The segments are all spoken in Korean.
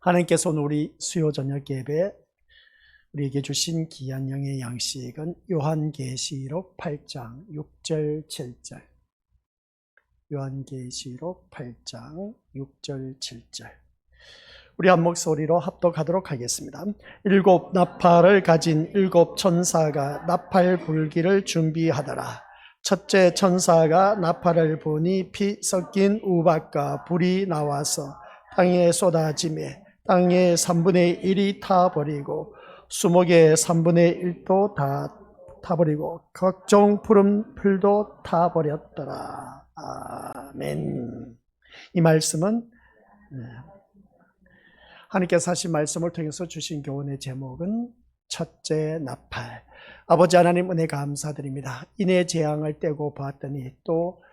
하나님께서 오늘 우리 수요 저녁 예배 우리에게 주신 귀한 영의 양식은 요한계시록 8장 6절 7절. 요한계시록 8장 6절 7절. 우리 한 목소리로 합독하도록 하겠습니다. 일곱 나팔을 가진 일곱 천사가 나팔 불기를 준비하더라. 첫째 천사가 나팔을 부니 피 섞인 우박과 불이 나와서 땅에 쏟아지매 땅의 3분의 1이 타버리고 수목의 3분의 1도 다 타버리고 각종 푸른 풀도 타버렸더라. 아멘. 이 말씀은 하나님께서 하신 말씀을 통해서 주신 교훈의 제목은 첫째 나팔. 아버지 하나님 은혜 감사드립니다. 인의 재앙을 떼고 봤더니 또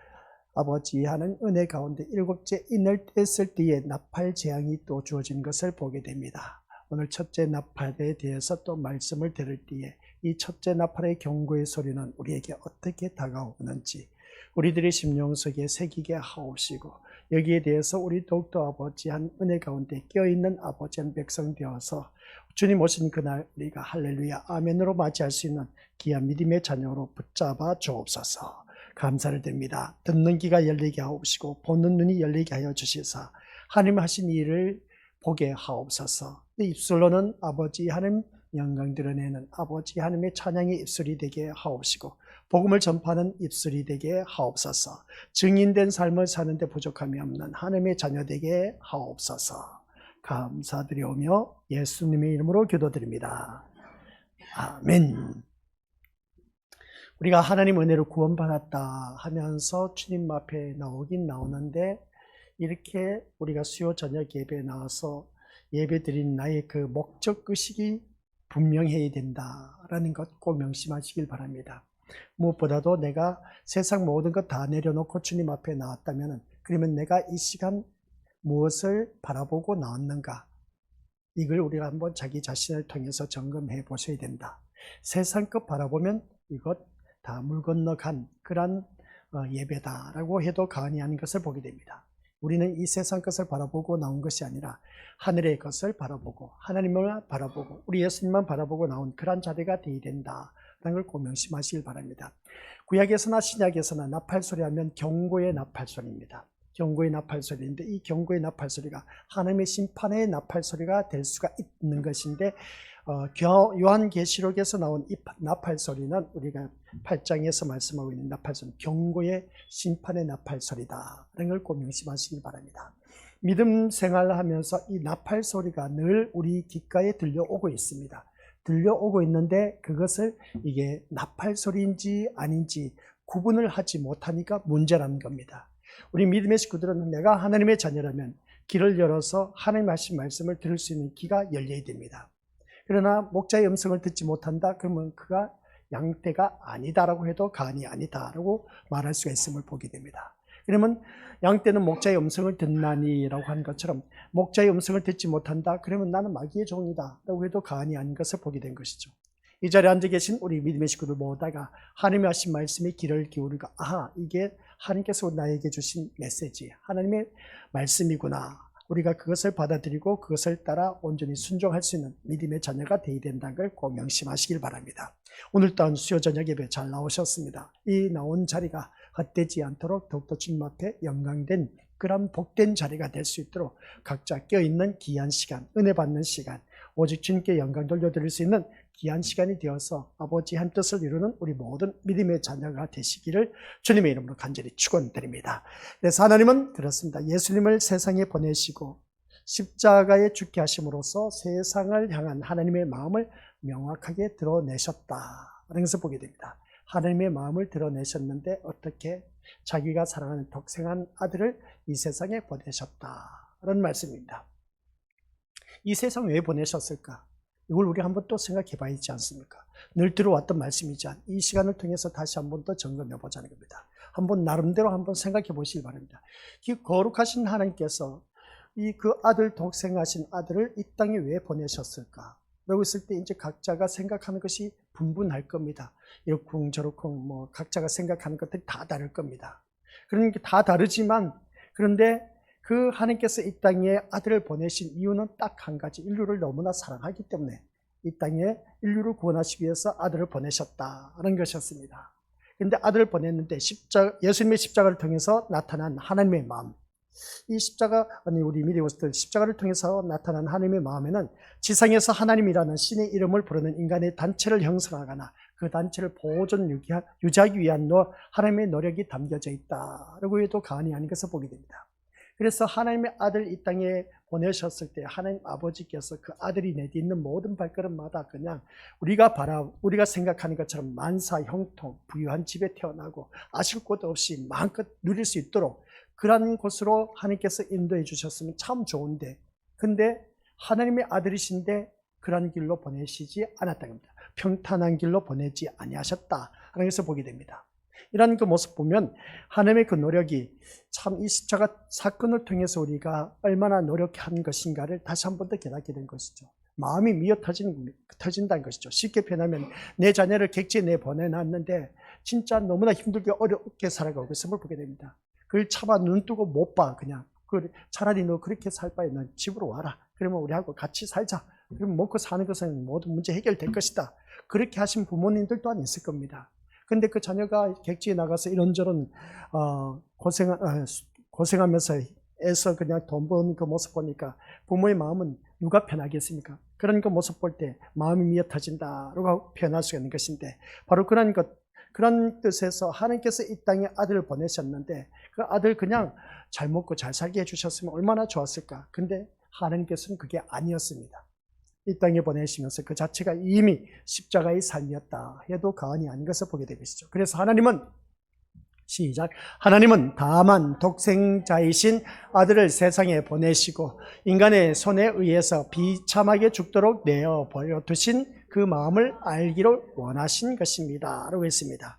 아버지 하는 은혜 가운데 일곱째 인을 뗐을 때에 나팔 재앙이 또 주어진 것을 보게 됩니다. 오늘 첫째 나팔에 대해서 또 말씀을 들을 때에 이 첫째 나팔의 경고의 소리는 우리에게 어떻게 다가오는지 우리들의 심령 속에 새기게 하옵시고 여기에 대해서 우리 더욱더 아버지 한 은혜 가운데 껴있는 아버지 한 백성 되어서 주님 오신 그날 우리가 할렐루야 아멘으로 맞이할 수 있는 귀한 믿음의 자녀로 붙잡아 주옵소서. 감사를 드립니다. 듣는 귀가 열리게 하옵시고 보는 눈이 열리게 하여 주시사 하나님 하신 일을 보게 하옵소서. 입술로는 아버지 하나님 영광 드러내는 아버지 하나님의 찬양의 입술이 되게 하옵시고 복음을 전파하는 입술이 되게 하옵소서. 증인된 삶을 사는데 부족함이 없는 하나님의 자녀 되게 하옵소서. 감사드리오며 예수님의 이름으로 기도드립니다. 아멘. 우리가 하나님 은혜로 구원받았다 하면서 주님 앞에 나오긴 나오는데 이렇게 우리가 수요 저녁 예배에 나와서 예배드린 나의 그 목적의식이 분명해야 된다라는 것 꼭 명심하시길 바랍니다. 무엇보다도 내가 세상 모든 것 다 내려놓고 주님 앞에 나왔다면 그러면 내가 이 시간 무엇을 바라보고 나왔는가, 이걸 우리가 한번 자기 자신을 통해서 점검해 보셔야 된다. 세상 것 바라보면 이것 다 물 건너간 그런 예배다라고 해도 과언이 아닌 것을 보게 됩니다. 우리는 이 세상 것을 바라보고 나온 것이 아니라 하늘의 것을 바라보고 하나님을 바라보고 우리 예수님만 바라보고 나온 그런 자리가 되어야 된다라는 걸 꼭 명심하시길 바랍니다. 구약에서나 신약에서나 나팔소리 하면 경고의 나팔소리입니다. 경고의 나팔소리인데 이 경고의 나팔소리가 하나님의 심판의 나팔소리가 될 수가 있는 것인데 요한계시록에서 나온 이 나팔소리는 우리가 8장에서 말씀하고 있는 나팔소리, 경고의 심판의 나팔소리다 라는 걸 꼭 명심하시기 바랍니다. 믿음 생활하면서 이 나팔소리가 늘 우리 귓가에 들려오고 있습니다. 들려오고 있는데 그것을 이게 나팔소리인지 아닌지 구분을 하지 못하니까 문제라는 겁니다. 우리 믿음의 식구들은 내가 하나님의 자녀라면 귀를 열어서 하나님 하신 말씀을 들을 수 있는 귀가 열려야 됩니다. 그러나 목자의 음성을 듣지 못한다 그러면 그가 양떼가 아니다라고 해도 간이 아니다라고 말할 수가 있음을 보게 됩니다. 그러면 양떼는 목자의 음성을 듣나니라고 한 것처럼 목자의 음성을 듣지 못한다 그러면 나는 마귀의 종이다 라고 해도 간이 아닌 것을 보게 된 것이죠. 이 자리에 앉아 계신 우리 믿음의 식구들 모두가 하나님이 하신 말씀에 귀를 기울이고 이게 하나님께서 나에게 주신 메시지 하나님의 말씀이구나, 우리가 그것을 받아들이고 그것을 따라 온전히 순종할 수 있는 믿음의 자녀가 되어야 된다는 걸 꼭 명심하시길 바랍니다. 오늘 또한 수요 저녁 예배 잘 나오셨습니다. 이 나온 자리가 헛되지 않도록 더욱더 주님 앞에 영광된 그런 복된 자리가 될 수 있도록 각자 껴있는 귀한 시간, 은혜 받는 시간, 오직 주님께 영광 돌려드릴 수 있는 귀한 시간이 되어서 아버지 한 뜻을 이루는 우리 모든 믿음의 자녀가 되시기를 주님의 이름으로 간절히 축원드립니다. 그래서 하나님은 그렇습니다. 예수님을 세상에 보내시고 십자가에 죽게 하심으로써 세상을 향한 하나님의 마음을 명확하게 드러내셨다라는 것을 보게 됩니다. 하나님의 마음을 드러내셨는데 어떻게 자기가 사랑하는 독생한 아들을 이 세상에 보내셨다라는 말씀입니다. 이 세상 왜 보내셨을까? 이걸 우리 한번 또 생각해 봐야 하지 않습니까? 늘 들어왔던 말씀이지만 이 시간을 통해서 다시 한번 더 점검해 보자는 겁니다. 한번 나름대로 한번 생각해 보시기 바랍니다. 이 거룩하신 하나님께서 그 아들, 독생하신 아들을 이 땅에 왜 보내셨을까? 라고 했을 때 이제 각자가 생각하는 것이 분분할 겁니다. 이렇쿵 저렇쿵 각자가 생각하는 것들이 다 다를 겁니다. 그러니까 다 다르지만 그런데 그 하나님께서 이 땅에 아들을 보내신 이유는 딱 한 가지, 인류를 너무나 사랑하기 때문에 이 땅에 인류를 구원하시기 위해서 아들을 보내셨다는 것이었습니다. 그런데 아들을 보냈는데 예수님의 십자가를 통해서 나타난 하나님의 마음, 이 십자가, 우리 미리 봤을 때 십자가를 통해서 나타난 하나님의 마음에는 지상에서 하나님이라는 신의 이름을 부르는 인간의 단체를 형성하거나 그 단체를 보존 유지하기 위한 하나님의 노력이 담겨져 있다라고 해도 과언이 아닌 것을 보게 됩니다. 그래서 하나님의 아들 이 땅에 보내셨을 때 하나님 아버지께서 그 아들이 내딛는 모든 발걸음마다 그냥 우리가 생각하는 것처럼 만사 형통 부유한 집에 태어나고 아실 곳 없이 마음껏 누릴 수 있도록 그런 곳으로 하나님께서 인도해 주셨으면 참 좋은데, 근데 하나님의 아들이신데 그런 길로 보내시지 않았다는 겁니다. 평탄한 길로 보내지 아니하셨다 하는 것을 보게 됩니다. 이런 그 모습 보면 하나님의 그 노력이 참 이 십자가 사건을 통해서 우리가 얼마나 노력한 것인가를 다시 한 번 더 깨닫게 된 것이죠. 마음이 미어 터진다는 것이죠. 쉽게 표현하면 내 자녀를 객지에 내보내놨는데 진짜 너무나 힘들게 어렵게 살아가고 있음을 보게 됩니다. 그걸 차마 눈 뜨고 못 봐. 그냥 차라리 너 그렇게 살 바에 넌 집으로 와라. 그러면 우리하고 같이 살자. 그러면 먹고 사는 것은 모든 문제 해결될 것이다. 그렇게 하신 부모님들 또한 있을 겁니다. 근데 그 자녀가 객지에 나가서 이런저런 고생하면서 애써 그냥 돈 버는 그 모습 보니까 부모의 마음은 누가 편하겠습니까? 그런 그 모습 볼 때 마음이 미어 터진다라고 표현할 수 있는 것인데, 바로 그런 뜻에서 하나님께서 이 땅에 아들을 보내셨는데 그 아들 그냥 잘 먹고 잘 살게 해주셨으면 얼마나 좋았을까. 근데 하나님께서는 그게 아니었습니다. 이 땅에 보내시면서 그 자체가 이미 십자가의 삶이었다 해도 과언이 아닌 것을 보게 되시죠. 그래서 하나님은 다만 독생자이신 아들을 세상에 보내시고 인간의 손에 의해서 비참하게 죽도록 내어버려 두신 그 마음을 알기를 원하신 것입니다 라고 했습니다.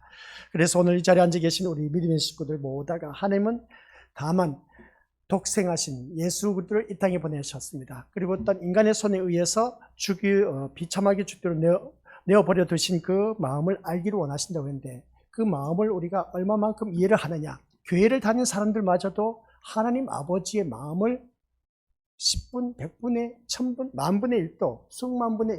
그래서 오늘 이 자리에 앉아 계신 우리 믿음의 식구들 모두가 하나님은 다만 독생하신 예수 그리스도를 이 땅에 보내셨습니다. 그리고 어떤 인간의 손에 의해서 비참하게 죽도록 내어버려 두신 그 마음을 알기를 원하신다고 했는데, 그 마음을 우리가 얼마만큼 이해를 하느냐. 교회를 다니는 사람들마저도 하나님 아버지의 마음을 10분, 100분의 1000분, 만분의 1도, 수만분의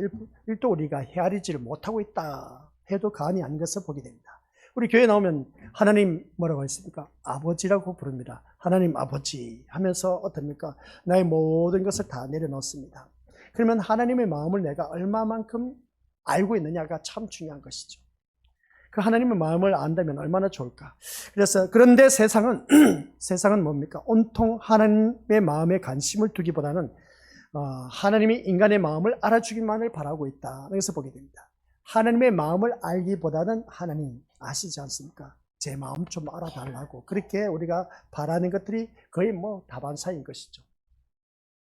1도 우리가 헤아리지를 못하고 있다 해도 과언이 아닌 것을 보게 됩니다. 우리 교회 나오면 하나님 뭐라고 했습니까? 아버지라고 부릅니다. 하나님 아버지 하면서 어떻습니까? 나의 모든 것을 다 내려놓습니다. 그러면 하나님의 마음을 내가 얼마만큼 알고 있느냐가 참 중요한 것이죠. 그 하나님의 마음을 안다면 얼마나 좋을까. 그런데 세상은 뭡니까? 온통 하나님의 마음에 관심을 두기보다는 하나님이 인간의 마음을 알아주기만을 바라고 있다. 그래서 보게 됩니다. 하나님의 마음을 알기보다는 하나님 아시지 않습니까? 제 마음 좀 알아달라고. 그렇게 우리가 바라는 것들이 거의 다반사인 것이죠.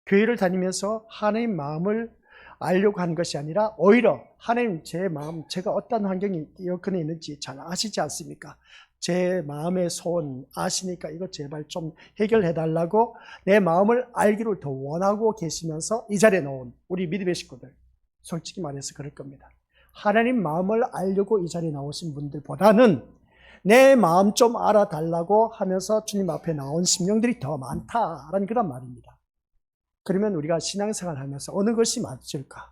교회를 다니면서 하나님 마음을 알려고 하는 것이 아니라 오히려 하나님 제 마음, 제가 어떤 환경이 여건에 있는지 잘 아시지 않습니까? 제 마음의 소원 아시니까 이거 제발 좀 해결해 달라고 내 마음을 알기를 더 원하고 계시면서 이 자리에 놓은 우리 믿음의 식구들, 솔직히 말해서 그럴 겁니다. 하나님 마음을 알려고 이 자리에 나오신 분들보다는 내 마음 좀 알아달라고 하면서 주님 앞에 나온 심령들이 더 많다라는 그런 말입니다. 그러면 우리가 신앙생활을 하면서 어느 것이 맞을까?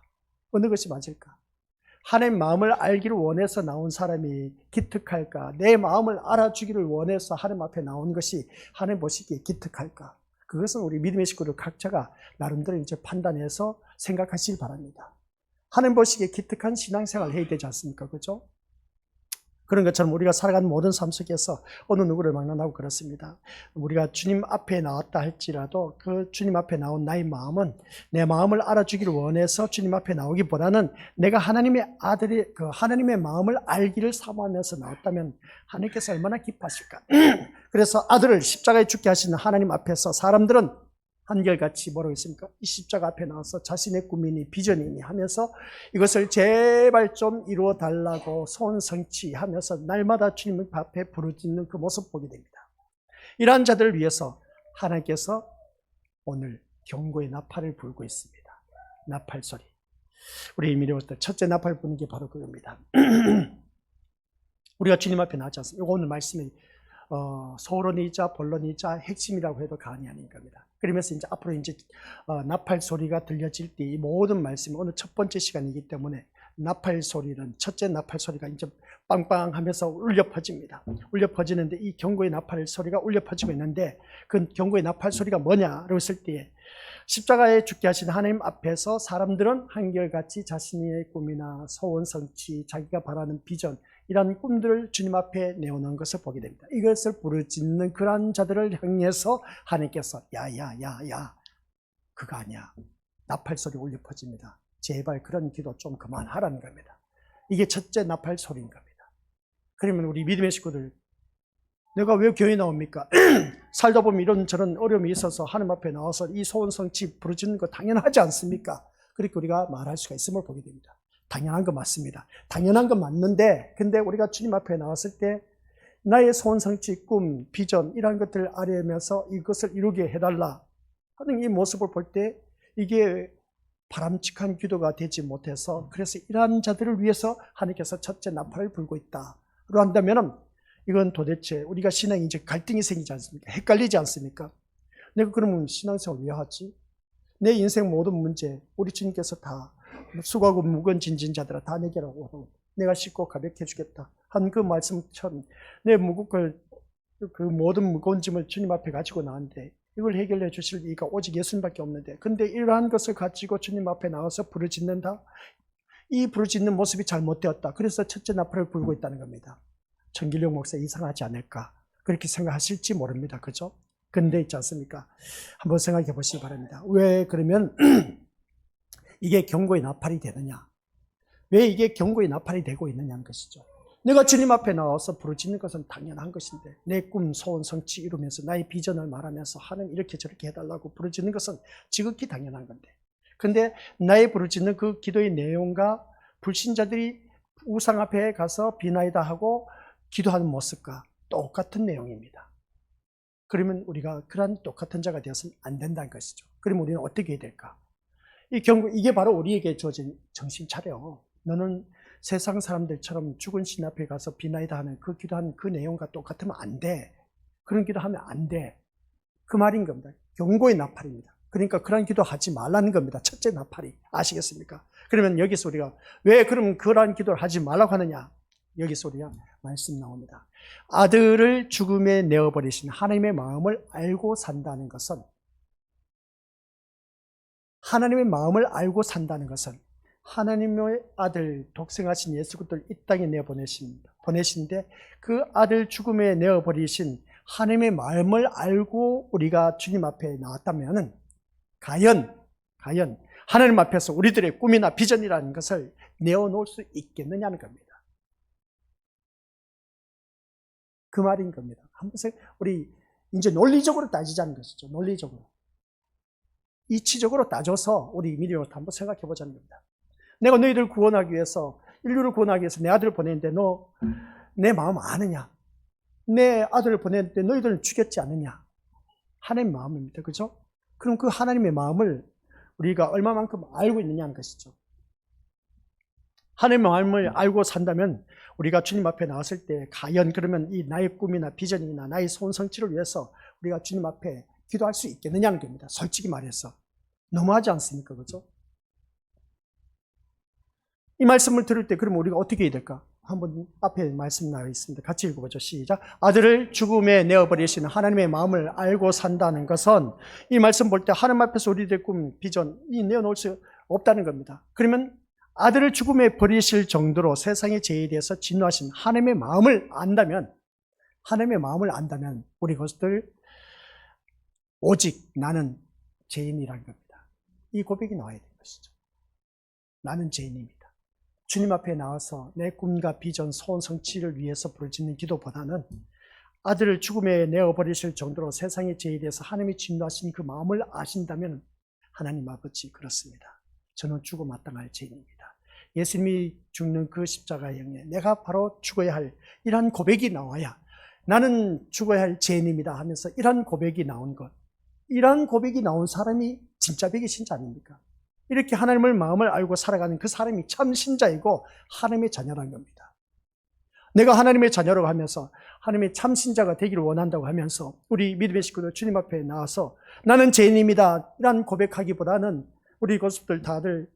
하나님 마음을 알기를 원해서 나온 사람이 기특할까? 내 마음을 알아주기를 원해서 하나님 앞에 나온 것이 하나님 보시기에 기특할까? 그것은 우리 믿음의 식구들 각자가 나름대로 이제 판단해서 생각하시기 바랍니다. 하나님 보시기에 기특한 신앙생활을 해야 되지 않습니까? 그죠? 그런 것처럼 우리가 살아가는 모든 삶 속에서 어느 누구를 만나고 그렇습니다. 우리가 주님 앞에 나왔다 할지라도 그 주님 앞에 나온 나의 마음은 내 마음을 알아주기를 원해서 주님 앞에 나오기보다는 내가 하나님의 아들이 하나님의 마음을 알기를 사모하면서 나왔다면 하나님께서 얼마나 기뻐하실까. 그래서 아들을 십자가에 죽게 하시는 하나님 앞에서 사람들은 한결같이 뭐라고 했습니까? 이 십자가 앞에 나와서 자신의 꿈이니 비전이니 하면서 이것을 제발 좀 이루어 달라고 소원 성취하면서 날마다 주님 앞에 부르짖는 그 모습 보게 됩니다. 이러한 자들을 위해서 하나님께서 오늘 경고의 나팔을 불고 있습니다. 나팔 소리. 우리 미래부터 첫째 나팔 부는 게 바로 그겁니다. 우리가 주님 앞에 나왔지 않습니까? 오늘 말씀이 소론이자 본론이자 핵심이라고 해도 과언이 아닌 겁니다. 그러면서 이제 앞으로 이제 나팔 소리가 들려질 때 이 모든 말씀이 오늘 첫 번째 시간이기 때문에 나팔 소리는 첫째 나팔 소리가 이제 빵빵하면서 울려 퍼집니다. 울려 퍼지는데 이 경고의 나팔 소리가 울려 퍼지고 있는데 그 경고의 나팔 소리가 뭐냐라고 했을 때 십자가에 죽게 하신 하나님 앞에서 사람들은 한결같이 자신의 꿈이나 소원 성취, 자기가 바라는 비전 이런 꿈들을 주님 앞에 내어놓은 것을 보게 됩니다. 이것을 부르짖는 그러한 자들을 향해서 하나님께서 야야야야 그거 아니야. 나팔 소리 울려 퍼집니다. 제발 그런 기도 좀 그만하라는 겁니다. 이게 첫째 나팔 소리인 겁니다. 그러면 우리 믿음의 식구들 내가 왜 교회 나옵니까? 살다 보면 이런저런 어려움이 있어서 하나님 앞에 나와서 이 소원 성취 부르짖는 거 당연하지 않습니까? 그렇게 우리가 말할 수가 있음을 보게 됩니다. 당연한 거 맞습니다. 당연한 거 맞는데 근데 우리가 주님 앞에 나왔을 때 나의 소원 성취, 꿈, 비전 이런 것들을 아뢰면서 이것을 이루게 해달라 하는 이 모습을 볼 때 이게 바람직한 기도가 되지 못해서 그래서 이러한 자들을 위해서 하나님께서 첫째 나팔을 불고 있다로 한다면은 이건 도대체 우리가 신앙이 이제 갈등이 생기지 않습니까? 헷갈리지 않습니까? 내가 그러면 신앙생활 왜 하지? 내 인생 모든 문제 우리 주님께서 다 수고하고 무거운 진진자들아 다 내게라고 하고 내가 씻고 가볍게 해주겠다 한 그 말씀처럼 내 그 모든 무거운 짐을 주님 앞에 가지고 나왔는데 이걸 해결해 주실 이가 오직 예수님밖에 없는데 근데 이러한 것을 가지고 주님 앞에 나와서 부르짖는다? 이 부르짖는 모습이 잘못되었다. 그래서 첫째 나팔을 불고 있다는 겁니다. 정길용 목사 이상하지 않을까 그렇게 생각하실지 모릅니다. 그죠? 근데 있지 않습니까? 한번 생각해 보시기 바랍니다. 왜 그러면 이게 경고의 나팔이 되느냐? 왜 이게 경고의 나팔이 되고 있느냐는 것이죠. 내가 주님 앞에 나와서 부르짖는 것은 당연한 것인데 내 꿈, 소원, 성취 이루면서 나의 비전을 말하면서 하나님 이렇게 저렇게 해달라고 부르짖는 것은 지극히 당연한 건데 근데 나의 부르짖는 그 기도의 내용과 불신자들이 우상 앞에 가서 비나이다 하고 기도하는 모습과 똑같은 내용입니다. 그러면 우리가 그런 똑같은 자가 되어서는 안 된다는 것이죠. 그러면 우리는 어떻게 해야 될까? 이게 바로 우리에게 주어진 정신 차려. 너는 세상 사람들처럼 죽은 신 앞에 가서 비나이다 하는 그 기도하는 그 내용과 똑같으면 안 돼. 그런 기도하면 안 돼. 그 말인 겁니다. 경고의 나팔입니다. 그러니까 그런 기도하지 말라는 겁니다. 첫째 나팔이. 아시겠습니까? 그러면 여기서 우리가 왜 그럼 그러한 기도를 하지 말라고 하느냐? 여기서 우리가 말씀 나옵니다. 아들을 죽음에 내어버리신 하나님의 마음을 알고 산다는 것은 하나님의 마음을 알고 산다는 것은 하나님의 아들 독생하신 예수 그리스도를 이 땅에 보내신데 그 아들 죽음에 내어버리신 하나님의 마음을 알고 우리가 주님 앞에 나왔다면 과연 하나님 앞에서 우리들의 꿈이나 비전이라는 것을 내어놓을 수 있겠느냐는 겁니다. 그 말인 겁니다. 한번 우리 이제 논리적으로 따지자는 것이죠. 논리적으로. 이치적으로 따져서 우리 미디어로 한번 생각해 보자는 겁니다. 내가 너희들 구원하기 위해서 인류를 구원하기 위해서 내 아들을 보냈는데 너 내 마음 아느냐? 내 아들을 보냈는데 너희들은 죽였지 않느냐? 하나님의 마음입니다. 그죠? 그럼 그 하나님의 마음을 우리가 얼마만큼 알고 있느냐는 것이죠. 하나님의 마음을 알고 산다면 우리가 주님 앞에 나왔을 때 과연 그러면 이 나의 꿈이나 비전이나 나의 소원 성취를 위해서 우리가 주님 앞에 기도할 수 있겠느냐는 겁니다. 솔직히 말해서. 너무하지 않습니까? 그죠? 이 말씀을 들을 때 그러면 우리가 어떻게 해야 될까? 한번 앞에 말씀 나와 있습니다. 같이 읽어보죠. 시작. 아들을 죽음에 내어버리시는 하나님의 마음을 알고 산다는 것은 이 말씀 볼 때 하나님 앞에서 우리들의 꿈, 비전 이 내어놓을 수 없다는 겁니다. 그러면 아들을 죽음에 버리실 정도로 세상의 죄에 대해서 진노하신 하나님의 마음을 안다면 우리 것들 오직 나는 죄인이라는 겁니다. 이 고백이 나와야 되는 것이죠. 나는 죄인입니다. 주님 앞에 나와서 내 꿈과 비전, 소원 성취를 위해서 부르짖는 기도보다는 아들을 죽음에 내어버리실 정도로 세상의 죄에 대해서 하나님이 진노하신 그 마음을 아신다면 하나님 아버지 그렇습니다. 저는 죽어 마땅할 죄인입니다. 예수님이 죽는 그 십자가의 형에 내가 바로 죽어야 할 이런 고백이 나와야 나는 죽어야 할 죄인입니다 하면서 이런 고백이 나온 것, 이런 고백이 나온 사람이 진짜 백의 신자 아닙니까? 이렇게 하나님의 마음을 알고 살아가는 그 사람이 참 신자이고 하나님의 자녀라는 겁니다. 내가 하나님의 자녀라고 하면서 하나님의 참신자가 되기를 원한다고 하면서 우리 믿음의 식구들 주님 앞에 나와서 나는 죄인입니다 이런 고백하기보다는 우리 고수들 다들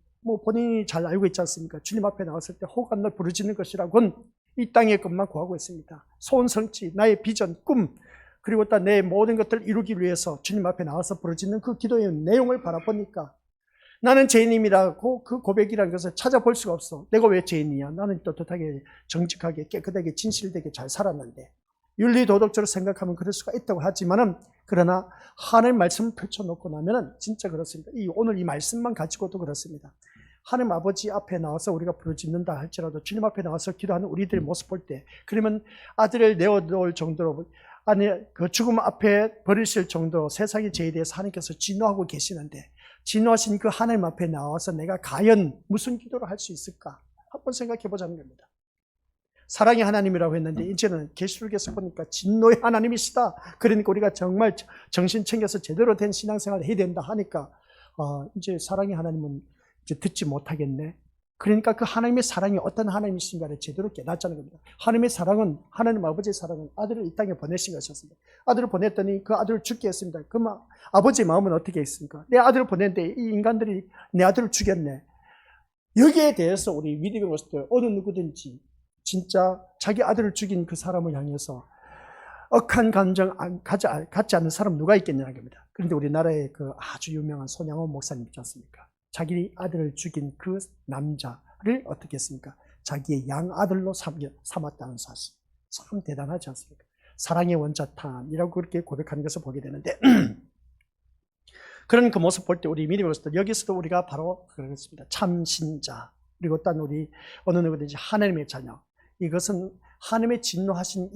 본인이 잘 알고 있지 않습니까? 주님 앞에 나왔을 때 호간날 부르짖는 것이라고는 이 땅의 것만 구하고 있습니다. 소원 성취, 나의 비전, 꿈, 그리고 또 내 모든 것들을 이루기 위해서 주님 앞에 나와서 부르짖는 그 기도의 내용을 바라보니까 나는 죄인임이라고 그 고백이라는 것을 찾아볼 수가 없어. 내가 왜 죄인이야? 나는 떳떳하게 정직하게 깨끗하게 진실되게 잘 살았는데 윤리도덕적으로 생각하면 그럴 수가 있다고 하지만은 그러나 하나님 말씀을 펼쳐놓고 나면은 진짜 그렇습니다. 오늘 이 말씀만 가지고도 그렇습니다. 하나님 아버지 앞에 나와서 우리가 부르짖는다 할지라도 주님 앞에 나와서 기도하는 우리들의 모습 볼 때 그러면 아들을 내어놓을 정도로 아니 그 죽음 앞에 버리실 정도로 세상의 죄에 대해서 하나님께서 진노하고 계시는데 진노하신 그 하나님 앞에 나와서 내가 과연 무슨 기도를 할 수 있을까? 한번 생각해 보자는 겁니다. 사랑의 하나님이라고 했는데 이제는 계시록에서 보니까 진노의 하나님이시다. 그러니까 우리가 정말 정신 챙겨서 제대로 된 신앙생활을 해야 된다 하니까 이제 사랑의 하나님은 이제 듣지 못하겠네. 그러니까 그 하나님의 사랑이 어떤 하나님이신가를 제대로 깨닫자는 겁니다. 하나님의 사랑은, 하나님 아버지의 사랑은 아들을 이 땅에 보내신 것이었습니다. 아들을 보냈더니 그 아들을 죽게 했습니다. 아버지의 마음은 어떻게 했습니까? 내 아들을 보냈는데 이 인간들이 내 아들을 죽였네. 여기에 대해서 우리 믿음의 모습들 어느 누구든지 진짜 자기 아들을 죽인 그 사람을 향해서 억한 감정 갖지 않는 사람 누가 있겠냐는 겁니다. 그런데 우리나라의 그 아주 유명한 손양원 목사님 있지 않습니까? 자기 아들을 죽인 그 남자를 어떻게 했습니까? 자기의 양아들로 삼았다는 사실. 참 대단하지 않습니까? 사랑의 원자탄이라고 그렇게 고백하는 것을 보게 되는데 그런 그 모습 볼 때 우리 믿음의 모습들 여기서도 우리가 바로 그렇습니다. 참신자 그리고 또 우리 어느 누구든지 하나님의 자녀 이것은 하나님의 진노하신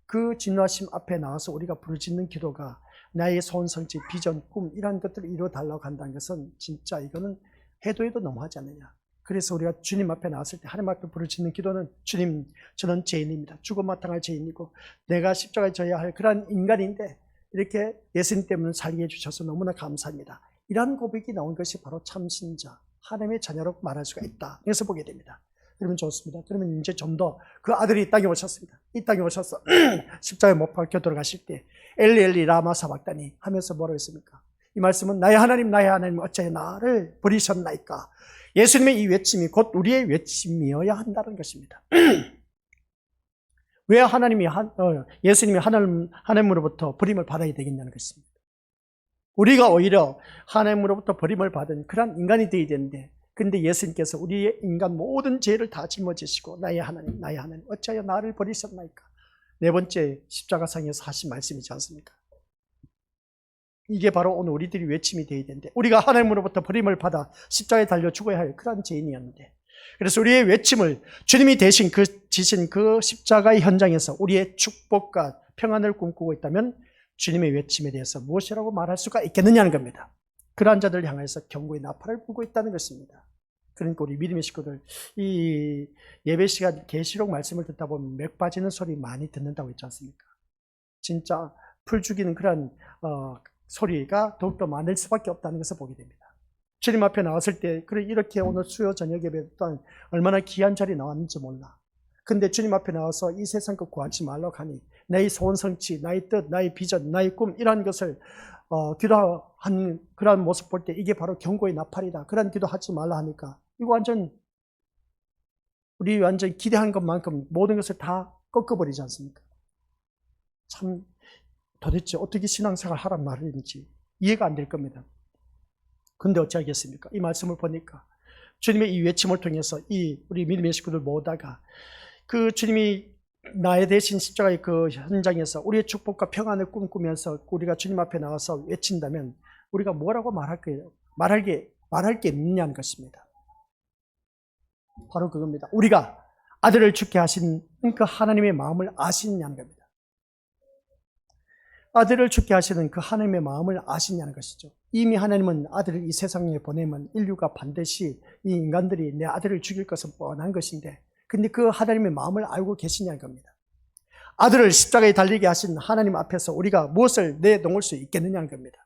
그 진노하심 앞에 나와서 우리가 부르짖는 기도가 나의 소원 성취, 비전, 꿈 이런 것들을 이루어달라고 한다는 것은 진짜 이거는 해도 너무하지 않느냐. 그래서 우리가 주님 앞에 나왔을 때 하나님 앞에 부르짖는 기도는 주님 저는 죄인입니다. 죽어 마땅할 죄인이고 내가 십자가에 져야 할 그런 인간인데 이렇게 예수님 때문에 살게 해주셔서 너무나 감사합니다. 이런 고백이 나온 것이 바로 참신자, 하나님의 자녀로 말할 수가 있다. 그래서 보게 됩니다. 그러면 좋습니다. 그러면 이제 좀 더 그 아들이 이 땅에 오셨습니다. 이 땅에 오셔서 십자가에 못 박혀 돌아가실 때 엘리 엘리 라마 사박다니 하면서 뭐라고 했습니까? 이 말씀은 나의 하나님 어찌하여 나를 버리셨나이까? 예수님의 이 외침이 곧 우리의 외침이어야 한다는 것입니다. 왜 예수님이 하나님으로부터 버림을 받아야 되겠냐는 것입니다. 우리가 오히려 하나님으로부터 버림을 받은 그런 인간이 되어야 되는데 근데 예수님께서 우리의 인간 모든 죄를 다 짊어지시고 나의 하나님 어찌하여 나를 버리셨나이까? 네 번째 십자가상에서 하신 말씀이지 않습니까? 이게 바로 오늘 우리들이 외침이 되어야 되는데 우리가 하나님으로부터 버림을 받아 십자가에 달려 죽어야 할 그런 죄인이었는데 그래서 우리의 외침을 주님이 대신 지신 그 십자가의 현장에서 우리의 축복과 평안을 꿈꾸고 있다면 주님의 외침에 대해서 무엇이라고 말할 수가 있겠느냐는 겁니다. 그러한 자들을 향해서 경고의 나팔을 불고 있다는 것입니다. 그러니까 우리 믿음의 식구들 이 예배 시간 계시록 말씀을 듣다 보면 맥 빠지는 소리 많이 듣는다고 했지 않습니까? 진짜 풀 죽이는 그런 소리가 더욱더 많을 수밖에 없다는 것을 보게 됩니다. 주님 앞에 나왔을 때 이렇게 오늘 수요 저녁 예배 또한 얼마나 귀한 자리 나왔는지 몰라. 근데 주님 앞에 나와서 이 세상 것 구하지 말라고 하니 나의 소원 성취, 나의 뜻, 나의 비전, 나의 꿈 이러한 것을 기도한 그런 모습 볼 때 이게 바로 경고의 나팔이다. 그런 기도하지 말라 하니까 이거 우리 완전 기대한 것만큼 모든 것을 다 꺾어버리지 않습니까? 참 도대체 어떻게 신앙생활 하란 말인지 이해가 안 될 겁니다. 근데 어찌하겠습니까? 이 말씀을 보니까 주님의 이 외침을 통해서 우리 믿음의 식구들 모두가 그 주님이 나의 대신 십자가의 그 현장에서 우리의 축복과 평안을 꿈꾸면서 우리가 주님 앞에 나와서 외친다면 우리가 뭐라고 말할 게 있느냐는 것입니다. 바로 그겁니다. 우리가 아들을 죽게 하신 그 하나님의 마음을 아시느냐는 겁니다. 아들을 죽게 하시는 그 하나님의 마음을 아시냐는 것이죠. 이미 하나님은 아들을 이 세상에 보내면 인류가 반드시 이 인간들이 내 아들을 죽일 것은 뻔한 것인데 근데 그 하나님의 마음을 알고 계시냐는 겁니다. 아들을 십자가에 달리게 하신 하나님 앞에서 우리가 무엇을 내놓을 수 있겠느냐는 겁니다.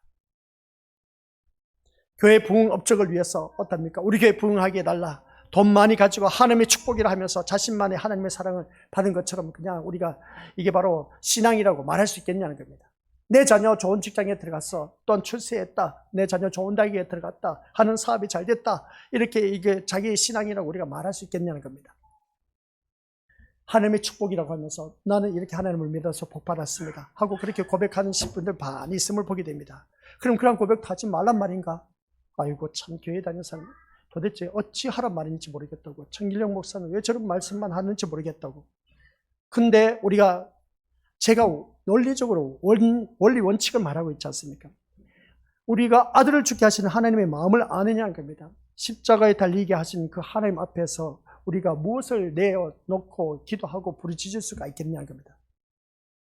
교회 부흥 업적을 위해서 어떻습니까? 우리 교회 부흥하게 해달라. 돈 많이 가지고 하나님의 축복이라 하면서 자신만의 하나님의 사랑을 받은 것처럼 그냥 우리가 이게 바로 신앙이라고 말할 수 있겠냐는 겁니다. 내 자녀 좋은 직장에 들어갔어. 또한 출세했다. 내 자녀 좋은 대학에 들어갔다. 하는 사업이 잘 됐다. 이렇게 이게 자기의 신앙이라고 우리가 말할 수 있겠냐는 겁니다. 하나님의 축복이라고 하면서 나는 이렇게 하나님을 믿어서 복 받았습니다 하고 그렇게 고백하는 분들 많이 있음을 보게 됩니다. 그럼 그런 고백도 하지 말란 말인가? 아이고 참 교회 다니는 사람 도대체 어찌 하란 말인지 모르겠다고. 청길영 목사는 왜 저런 말씀만 하는지 모르겠다고. 근데 제가 논리적으로 원리 원칙을 말하고 있지 않습니까? 우리가 아들을 죽게 하시는 하나님의 마음을 아느냐는 겁니다. 십자가에 달리게 하신 그 하나님 앞에서 우리가 무엇을 내어놓고 기도하고 부르짖을 수가 있겠냐는 겁니다.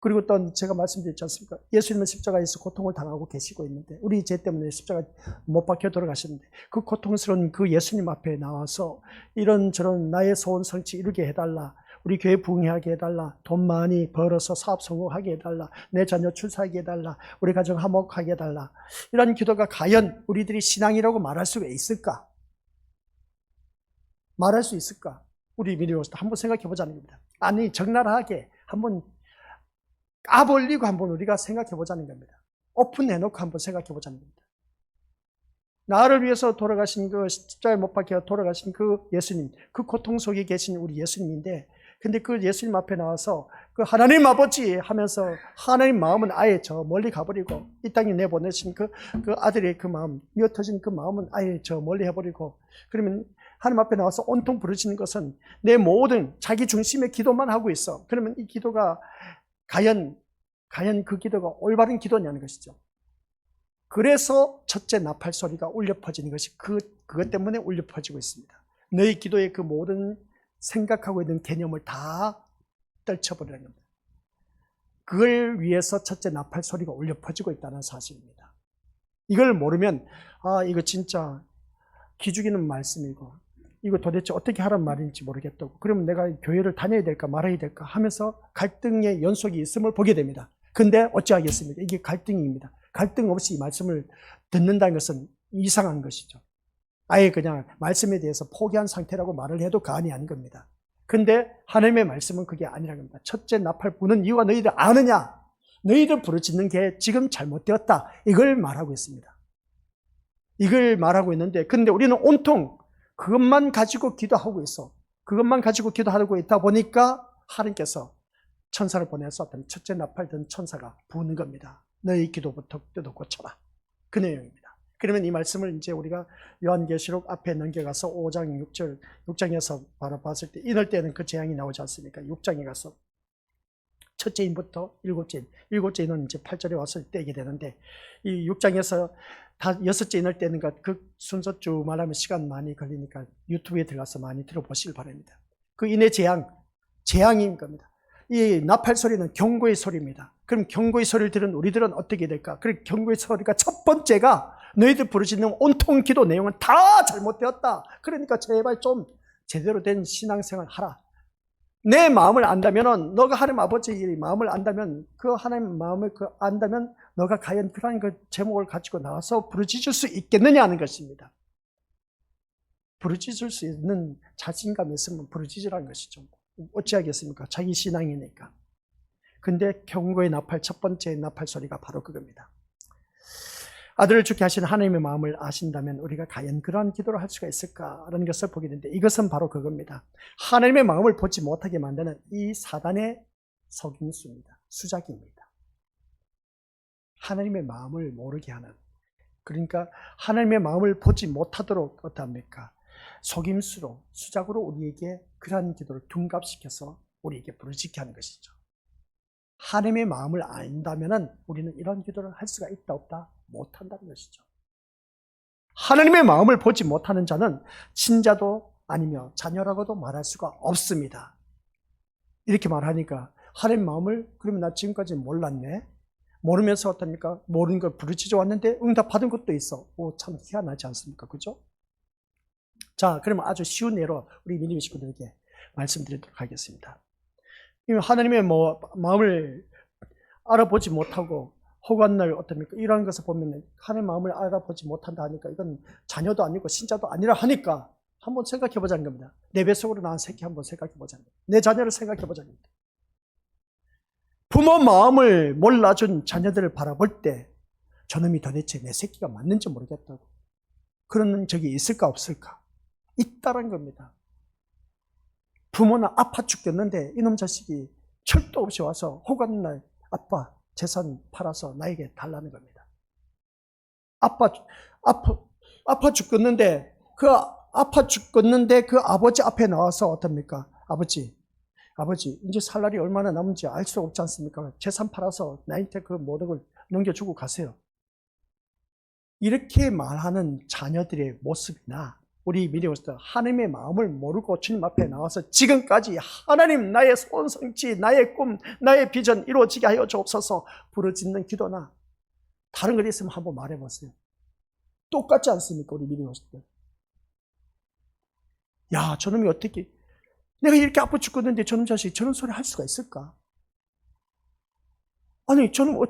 그리고 또 제가 말씀드렸지 않습니까? 예수님은 십자가에서 고통을 당하고 계시고 있는데 우리 죄 때문에 십자가 못 박혀 돌아가셨는데 그 고통스러운 그 예수님 앞에 나와서 이런저런 나의 소원 성취 이루게 해달라. 우리 교회 부흥하게 해달라. 돈 많이 벌어서 사업 성공하게 해달라. 내 자녀 출산하게 해달라. 우리 가정 화목하게 해달라. 이런 기도가 과연 우리들이 신앙이라고 말할 수가 있을까? 말할 수 있을까? 우리 미리로서 한번 생각해 보자는 겁니다. 아니 적나라하게 한번 까벌리고 한번 우리가 생각해 보자는 겁니다. 오픈해놓고 한번 생각해 보자는 겁니다. 나를 위해서 돌아가신 그 십자가에 못 박혀 돌아가신 그 예수님, 그 고통 속에 계신 우리 예수님인데 근데 그 예수님 앞에 나와서 그 하나님 아버지 하면서 하나님 마음은 아예 저 멀리 가버리고 이 땅에 내보내신 그 아들의 그 마음, 미어터진 그 마음은 아예 저 멀리 해버리고 그러면 하나님 앞에 나와서 온통 부르짖는 것은 내 모든 자기 중심의 기도만 하고 있어. 그러면 이 기도가 과연 그 기도가 올바른 기도냐는 것이죠. 그래서 첫째 나팔 소리가 울려 퍼지는 것이 그것 때문에 울려 퍼지고 있습니다. 너희 기도의 그 모든 생각하고 있는 개념을 다 떨쳐버리는 겁니다. 그걸 위해서 첫째 나팔 소리가 울려 퍼지고 있다는 사실입니다. 이걸 모르면 이거 진짜 기죽이는 말씀이고 이거 도대체 어떻게 하란 말인지 모르겠다고. 그러면 내가 교회를 다녀야 될까 말아야 될까 하면서 갈등의 연속이 있음을 보게 됩니다. 근데 어찌하겠습니까? 이게 갈등입니다. 갈등 없이 이 말씀을 듣는다는 것은 이상한 것이죠. 아예 그냥 말씀에 대해서 포기한 상태라고 말을 해도 과언이 아닌 겁니다. 근데 하나님의 말씀은 그게 아니라는 겁니다. 첫째 나팔 부는 이유가 너희들 아느냐? 너희들 부르짖는 게 지금 잘못되었다. 이걸 말하고 있습니다. 이걸 말하고 있는데 근데 우리는 온통 그것만 가지고 기도하고 있어. 그것만 가지고 기도하고 있다 보니까 하나님께서 천사를 보내서 어떤 첫째 나팔 든 천사가 부는 겁니다. 너희 기도부터 뜯어 고쳐라. 그 내용입니다. 그러면 이 말씀을 이제 우리가 요한계시록 앞에 넘겨가서 5장 6절, 6장에서 바로 봤을 때 이럴 때는 그 재앙이 나오지 않습니까? 6장에 가서 첫째 인부터 일곱째 인은 이제 8절에 와서 떼게 되는데 이 6장에서 다 여섯째 인을 떼는 것 그 순서 쭉 말하면 시간 많이 걸리니까 유튜브에 들어가서 많이 들어보시길 바랍니다. 그 인의 재앙인 겁니다. 이 나팔 소리는 경고의 소리입니다. 그럼 경고의 소리를 들은 우리들은 어떻게 될까? 그 경고의 소리가 첫 번째가 너희들 부르짖는 온통 기도 내용은 다 잘못되었다. 그러니까 제발 좀 제대로 된 신앙생활 하라. 내 마음을 안다면은 너가 하나님 아버지의 마음을 안다면 그 하나님 마음을 안다면 너가 과연 그런 그 제목을 가지고 나와서 부르짖을 수 있겠느냐 하는 것입니다. 부르짖을 수 있는 자신감이 있으면 부르짖으라는 것이죠. 어찌하겠습니까? 자기 신앙이니까. 근데 경고의 나팔 첫 번째 나팔 소리가 바로 그겁니다. 아들을 죽게 하신 하나님의 마음을 아신다면 우리가 과연 그러한 기도를 할 수가 있을까라는 것을 보게 되는데 이것은 바로 그겁니다. 하나님의 마음을 보지 못하게 만드는 이 사단의 속임수입니다. 수작입니다. 하나님의 마음을 모르게 하는, 그러니까 하나님의 마음을 보지 못하도록 어떠합니까? 속임수로, 수작으로 우리에게 그러한 기도를 둔갑시켜서 우리에게 부르짖게 하는 것이죠. 하나님의 마음을 안다면 우리는 이런 기도를 할 수가 있다 없다? 못한다는 것이죠. 하나님의 마음을 보지 못하는 자는 친자도 아니며 자녀라고도 말할 수가 없습니다. 이렇게 말하니까 하나님 마음을 그러면 나 지금까지 몰랐네. 모르면서 어떻습니까? 모르는 걸 부르짖어 왔는데 응답받은 것도 있어. 참 희한하지 않습니까? 그죠? 자, 그러면 아주 쉬운 예로 우리 믿음의 식구들에게 말씀드리도록 하겠습니다. 하나님의 마음을 알아보지 못하고 허구한 어떻습니까? 이러한 것을 보면 하나님의 마음을 알아보지 못한다 하니까 이건 자녀도 아니고 신자도 아니라 하니까 한번 생각해 보자는 겁니다. 내 뱃속으로 낳은 새끼 한번 생각해 보자는 겁니다. 내 자녀를 생각해 보자는 겁니다. 부모 마음을 몰라준 자녀들을 바라볼 때 저놈이 도대체 내 새끼가 맞는지 모르겠다고 그런 적이 있을까 없을까? 있다는 겁니다. 부모는 아파 죽겠는데 이놈 자식이 철도 없이 와서 호가는 날 아빠 재산 팔아서 나에게 달라는 겁니다. 아파 죽겠는데 그 아버지 앞에 나와서 어떻습니까? 아버지 이제 살 날이 얼마나 남은지 알 수 없지 않습니까? 재산 팔아서 나한테 그 모든 걸 넘겨주고 가세요. 이렇게 말하는 자녀들의 모습이나 우리 미래에서 하나님의 마음을 모르고 주님 앞에 나와서 지금까지 하나님 나의 소원성취, 나의 꿈, 나의 비전 이루어지게 하여 주옵소서 부르짖는 기도나 다른 것 있으면 한번 말해보세요. 똑같지 않습니까? 우리 미래에서. 야, 저놈이 어떻게 내가 이렇게 아파 죽겠는데 저놈 자식이 저런 소리 할 수가 있을까? 아니 저놈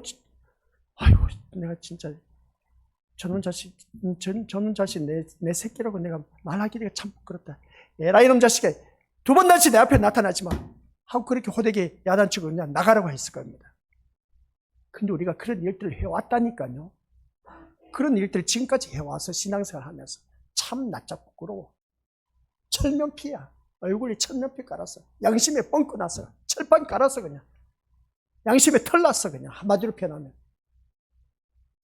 아이고 내가 진짜 저놈 자식 내 새끼라고 내가 말하기가 참 부끄럽다. 에라 이놈 자식아 두 번 다시 내 앞에 나타나지 마 하고 그렇게 호되게 야단치고 그냥 나가라고 했을 겁니다. 근데 우리가 그런 일들을 해왔다니까요. 그런 일들을 지금까지 해와서 신앙생활 하면서 참 낯짝 부끄러워. 철면피야. 얼굴이 천면피 깔았어. 양심에 뻥긋 났어. 철판 깔았어 그냥. 양심에 털 났어 그냥. 한마디로 표현하면.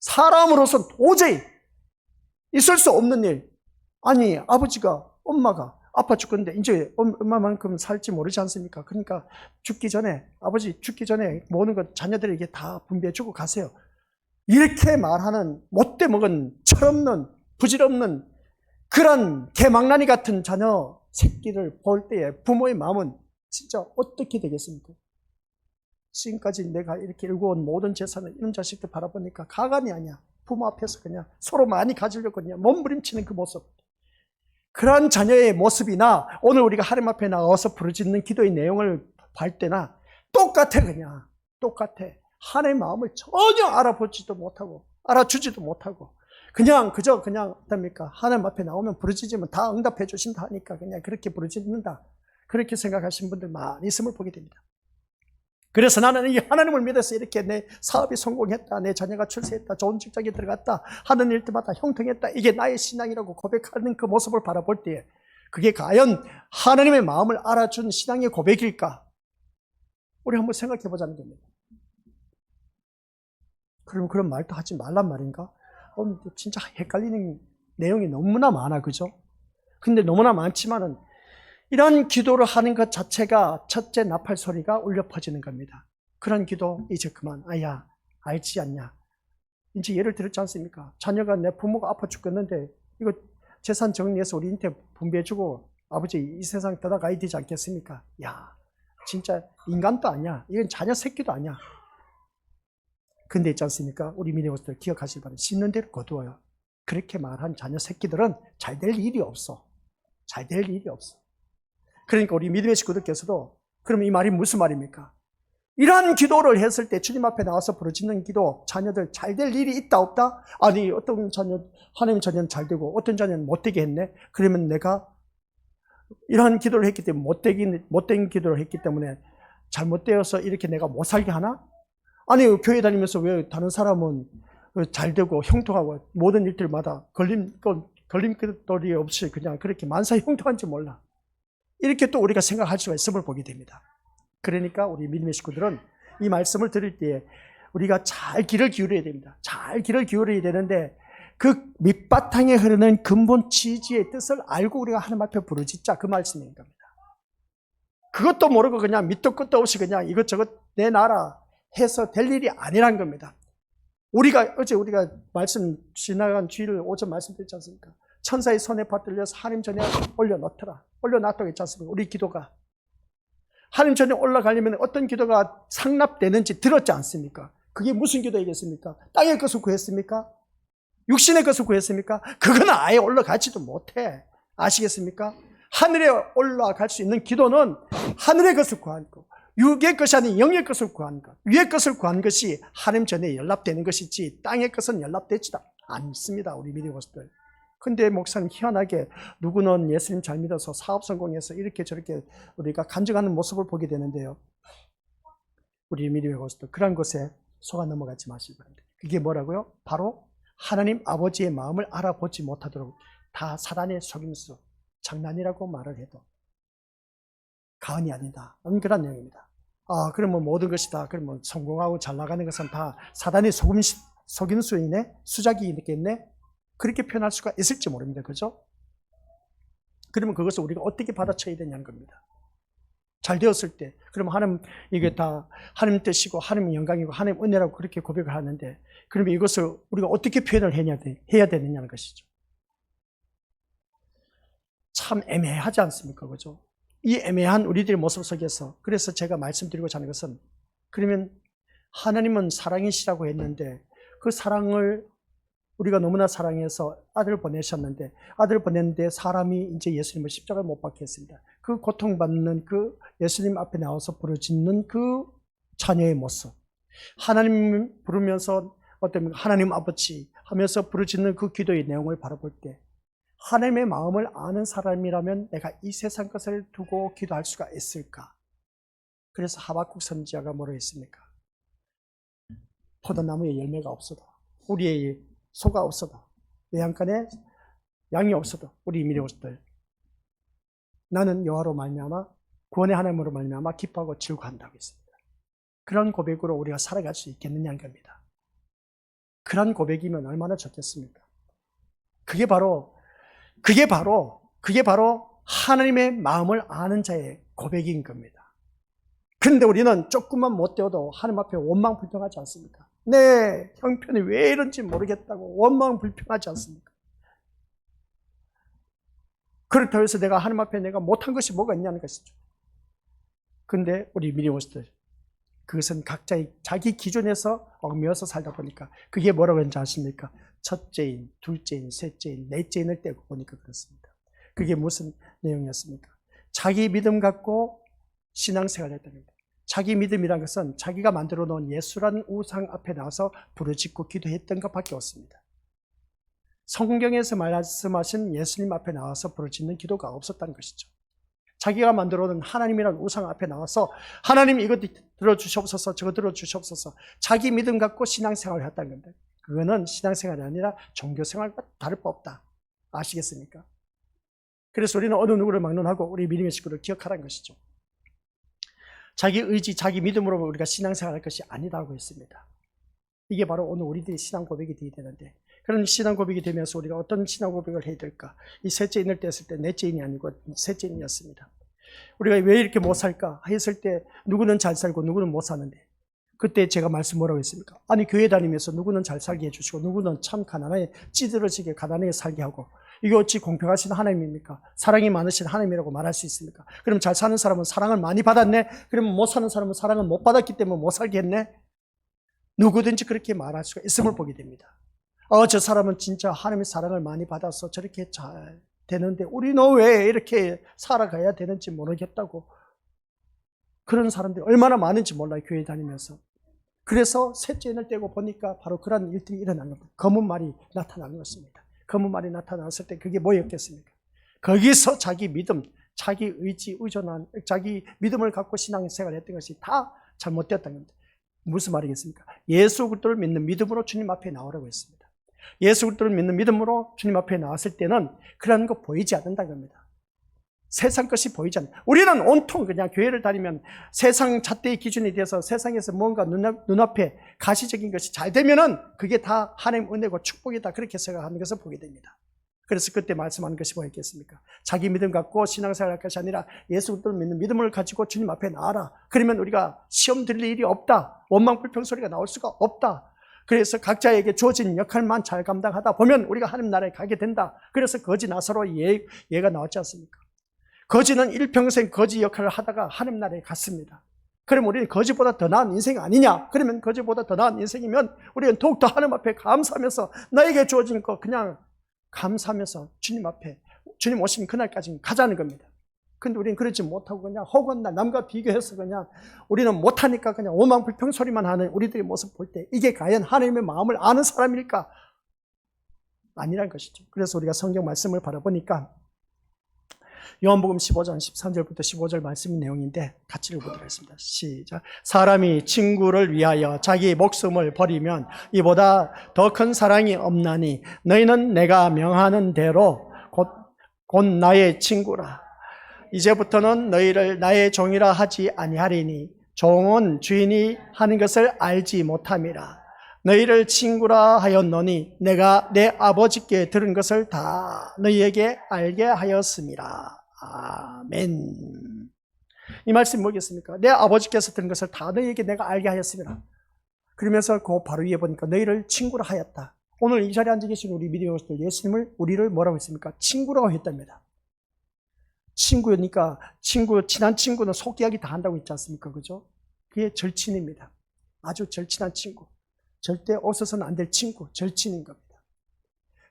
사람으로서 도저히 있을 수 없는 일. 아니 아버지가 엄마가 아파 죽겠는데 이제 얼마만큼 살지 모르지 않습니까? 그러니까 아버지 죽기 전에 모든 것 자녀들에게 다 분배해주고 가세요. 이렇게 말하는 못돼 먹은 철없는 부질없는 그런 개망나니 같은 자녀 새끼를 볼 때에 부모의 마음은 진짜 어떻게 되겠습니까? 지금까지 내가 이렇게 일궈온 모든 재산을 이런 자식들 바라보니까 가관이 아니야. 부모 앞에서 그냥 서로 많이 가지려고 그냥 몸부림치는 그 모습. 그런 자녀의 모습이나 오늘 우리가 하나님 앞에 나가서 부르짖는 기도의 내용을 볼 때나 똑같아 그냥. 똑같아. 하나님의 마음을 전혀 알아보지도 못하고 알아주지도 못하고 그냥 어떻습니까? 하나님 앞에 나오면 부르짖으면 다 응답해 주신다 하니까 그냥 그렇게 부르짖는다. 그렇게 생각하시는 분들 많이 있음을 보게 됩니다. 그래서 나는 이 하나님을 믿어서 이렇게 내 사업이 성공했다, 내 자녀가 출세했다, 좋은 직장에 들어갔다, 하는 일들마다 형통했다, 이게 나의 신앙이라고 고백하는 그 모습을 바라볼 때에 그게 과연 하나님의 마음을 알아준 신앙의 고백일까? 우리 한번 생각해 보자는 겁니다. 그럼 그런 말도 하지 말란 말인가? 진짜 헷갈리는 내용이 너무나 많아, 그죠? 근데 너무나 많지만은 이런 기도를 하는 것 자체가 첫째 나팔 소리가 울려 퍼지는 겁니다. 그런 기도 이제 그만. 아야 알지 않냐? 이제 예를 들었지 않습니까? 자녀가 내 부모가 아파 죽겠는데 이거 재산 정리해서 우리한테 분배해주고 아버지 이 세상 떠나가야 되지 않겠습니까? 야 진짜 인간도 아니야. 이건 자녀 새끼도 아니야. 근데 있지 않습니까? 우리 미래모습들 기억하시기 바랍니다. 씹는 대로 거두어요. 그렇게 말한 자녀 새끼들은 잘 될 일이 없어. 잘 될 일이 없어. 그러니까 우리 믿음의 식구들께서도 그럼 이 말이 무슨 말입니까? 이러한 기도를 했을 때 주님 앞에 나와서 부르짖는 기도, 자녀들 잘 될 일이 있다 없다? 아니 어떤 자녀, 하나님 자녀는 잘 되고 어떤 자녀는 못되게 했네? 그러면 내가 이러한 기도를 했기 때문에 못된 기도를 했기 때문에 잘못되어서 이렇게 내가 못 살게 하나? 아니 교회 다니면서 왜 다른 사람은 잘 되고 형통하고 모든 일들마다 걸림돌이 없이 그냥 그렇게 만사히 형통한지 몰라. 이렇게 또 우리가 생각할 수가 있음을 보게 됩니다. 그러니까 우리 믿음의 식구들은 이 말씀을 들을 때에 우리가 잘 귀를 기울여야 됩니다. 잘 귀를 기울여야 되는데 그 밑바탕에 흐르는 근본 취지의 뜻을 알고 우리가 하나님 앞에 부르짖자 그 말씀인 겁니다. 그것도 모르고 그냥 밑도 끝도 없이 그냥 이것저것 내놔라 해서 될 일이 아니란 겁니다. 어제 우리가 말씀 지나간 주일 오전 말씀드렸지 않습니까? 천사의 손에 받들려서 하나님 전에 올려놨다고 했지 않습니까? 우리 기도가 하나님 전에 올라가려면 어떤 기도가 상납되는지 들었지 않습니까? 그게 무슨 기도이겠습니까? 땅의 것을 구했습니까? 육신의 것을 구했습니까? 그건 아예 올라가지도 못해. 아시겠습니까? 하늘에 올라갈 수 있는 기도는 하늘의 것을 구한 거, 육의 것이 아닌 영의 것을 구한 것, 위의 것을 구한 것이 하나님 전에 연락되는 것이지 땅의 것은 연락되지도 않습니다. 우리 믿음의 것들. 근데 목사님 희한하게 누구는 예수님 잘 믿어서 사업 성공해서 이렇게 저렇게 우리가 간증하는 모습을 보게 되는데요. 우리 믿음의 것도 그런 것에 속아 넘어가지 마시기 바랍니다. 그게 뭐라고요? 바로 하나님 아버지의 마음을 알아보지 못하도록 다 사단의 속임수, 장난이라고 말을 해도 가언이 아니다. 그런 내용입니다. 그러면 모든 것이 다 그러면 성공하고 잘 나가는 것은 다 사단의 속임수이네, 수작이 있겠네. 그렇게 표현할 수가 있을지 모릅니다. 그죠? 그러면 그것을 우리가 어떻게 받아쳐야 되냐는 겁니다. 잘 되었을 때, 그러면 하나님, 이게 다 하나님 뜻이고, 하나님 영광이고, 하나님 은혜라고 그렇게 고백을 하는데, 그러면 이것을 우리가 어떻게 표현을 해야 되느냐는 것이죠. 참 애매하지 않습니까? 그죠? 이 애매한 우리들의 모습 속에서, 그래서 제가 말씀드리고자 하는 것은, 그러면 하나님은 사랑이시라고 했는데, 그 사랑을 우리가 너무나 사랑해서 아들을 보내셨는데, 아들을 보냈는데 사람이 이제 예수님을 십자가에 못 박게 했습니다. 그 고통받는 그 예수님 앞에 나와서 부르짖는 그 자녀의 모습, 하나님 부르면서 어떤 하나님 아버지 하면서 부르짖는 그 기도의 내용을 바라볼 때, 하나님의 마음을 아는 사람이라면 내가 이 세상 것을 두고 기도할 수가 있을까? 그래서 하박국 선지자가 뭐라고 했습니까? 포도나무에 열매가 없어도, 우리의 소가 없어도, 외양간에 양이 없어도, 우리 미래오스들 나는 여호와로 말미암아 구원의 하나님으로 말미암아 기뻐하고 즐거워한다고 했습니다. 그런 고백으로 우리가 살아갈 수 있겠느냐는 겁니다. 그런 고백이면 얼마나 좋겠습니까? 그게 바로 하나님의 마음을 아는 자의 고백인 겁니다. 그런데 우리는 조금만 못되어도 하나님 앞에 원망불평하지 않습니까? 네, 형편이 왜 이런지 모르겠다고 원망불평하지 않습니까? 그렇다고 해서 내가 하나님 앞에 내가 못한 것이 뭐가 있냐는 것이죠. 근데 우리 미리오스들, 그것은 각자의 자기 기준에서 얽매여서 살다 보니까 그게 뭐라고 하는지 아십니까? 첫째인, 둘째인, 셋째인, 넷째인을 떼고 보니까 그렇습니다. 그게 무슨 내용이었습니까? 자기 믿음 갖고 신앙생활을 했다는 겁니다. 자기 믿음이란 것은 자기가 만들어 놓은 예수라는 우상 앞에 나와서 부르짖고 기도했던 것밖에 없습니다. 성경에서 말씀하신 예수님 앞에 나와서 부르짖는 기도가 없었다는 것이죠. 자기가 만들어 놓은 하나님이라는 우상 앞에 나와서 하나님 이것 들어주시옵소서, 저거 들어주시옵소서, 자기 믿음 갖고 신앙생활을 했다는 겁니다. 그거는 신앙생활이 아니라 종교생활과 다를 바 없다. 아시겠습니까? 그래서 우리는 어느 누구를 막론하고 우리 믿음의 식구를 기억하라는 것이죠. 자기 의지, 자기 믿음으로 우리가 신앙생활할 것이 아니라고 했습니다. 이게 바로 오늘 우리들의 신앙 고백이 되어야 되는데, 그런 신앙 고백이 되면서 우리가 어떤 신앙 고백을 해야 될까? 이 셋째인을 뗐을 때 넷째인이 아니고 셋째인이었습니다. 우리가 왜 이렇게 못 살까 했을 때 누구는 잘 살고 누구는 못 사는데, 그때 제가 말씀 뭐라고 했습니까? 아니, 교회 다니면서 누구는 잘 살게 해주시고 누구는 참 가난하게 찌들어지게 가난하게 살게 하고, 이게 어찌 공평하신 하나님입니까? 사랑이 많으신 하나님이라고 말할 수 있습니까? 그럼 잘 사는 사람은 사랑을 많이 받았네? 그러면 못 사는 사람은 사랑을 못 받았기 때문에 못 살게 했네? 누구든지 그렇게 말할 수가 있음을 보게 됩니다. 저 사람은 진짜 하나님의 사랑을 많이 받아서 저렇게 잘 되는데 우리는 왜 이렇게 살아가야 되는지 모르겠다고, 그런 사람들이 얼마나 많은지 몰라요, 교회 다니면서. 그래서 셋째인을 떼고 보니까 바로 그런 일들이 일어난 겁니다. 검은 말이 나타나는 것입니다. 검은 말이 나타났을 때 그게 뭐였겠습니까? 거기서 자기 믿음, 자기 의지, 의존한 자기 믿음을 갖고 신앙생활을 했던 것이 다 잘못되었다는 겁니다. 무슨 말이겠습니까? 예수 그리스도를 믿는 믿음으로 주님 앞에 나오라고 했습니다. 예수 그리스도를 믿는 믿음으로 주님 앞에 나왔을 때는 그런 거 보이지 않는다는 겁니다. 세상 것이 보이지 않는다. 우리는 온통 그냥 교회를 다니면 세상 잣대의 기준이 돼서 세상에서 뭔가 눈앞에 가시적인 것이 잘 되면은 그게 다 하나님 은혜고 축복이다, 그렇게 생각하는 것을 보게 됩니다. 그래서 그때 말씀하는 것이 뭐였겠습니까? 자기 믿음 갖고 신앙생활 할 것이 아니라 예수 그리스도를 믿는 믿음을 가지고 주님 앞에 나와라. 그러면 우리가 시험 들릴 일이 없다. 원망불평 소리가 나올 수가 없다. 그래서 각자에게 주어진 역할만 잘 감당하다 보면 우리가 하나님 나라에 가게 된다. 그래서 거지 나사로 예가 나왔지 않습니까? 거지는 일평생 거지 역할을 하다가 하나님 나라에 갔습니다. 그럼 우리는 거지보다 더 나은 인생 아니냐? 그러면 거지보다 더 나은 인생이면 우리는 더욱더 하나님 앞에 감사하면서 나에게 주어진 거 그냥 감사하면서 주님 앞에, 주님 오시는 그날까지 가자는 겁니다. 근데 우리는 그러지 못하고 그냥 허구한 남과 비교해서 그냥 우리는 못하니까 그냥 오망불평 소리만 하는 우리들의 모습 볼 때 이게 과연 하나님의 마음을 아는 사람일까? 아니란 것이죠. 그래서 우리가 성경 말씀을 바라보니까 요한복음 15장 13절부터 15절 말씀 내용인데 같이 읽어보도록 하겠습니다. 시작. 사람이 친구를 위하여 자기 목숨을 버리면 이보다 더 큰 사랑이 없나니 너희는 내가 명하는 대로 곧 나의 친구라. 이제부터는 너희를 나의 종이라 하지 아니하리니 종은 주인이 하는 것을 알지 못함이라. 너희를 친구라 하였노니 내가 내 아버지께 들은 것을 다 너희에게 알게 하였음이라. 아멘. 이 말씀이 뭐겠습니까? 내 아버지께서 들은 것을 다 너희에게 내가 알게 하였음이라. 그러면서 그 바로 위에 보니까 너희를 친구라 하였다. 오늘 이 자리에 앉아 계신 우리 믿음의 예수님을 우리를 뭐라고 했습니까? 친구라고 했답니다. 친구니까 친한 친구는 속 이야기 다 한다고 했지 않습니까? 그죠? 그게 절친입니다. 아주 절친한 친구. 절대 없어서는 안 될 친구, 절친인 겁니다.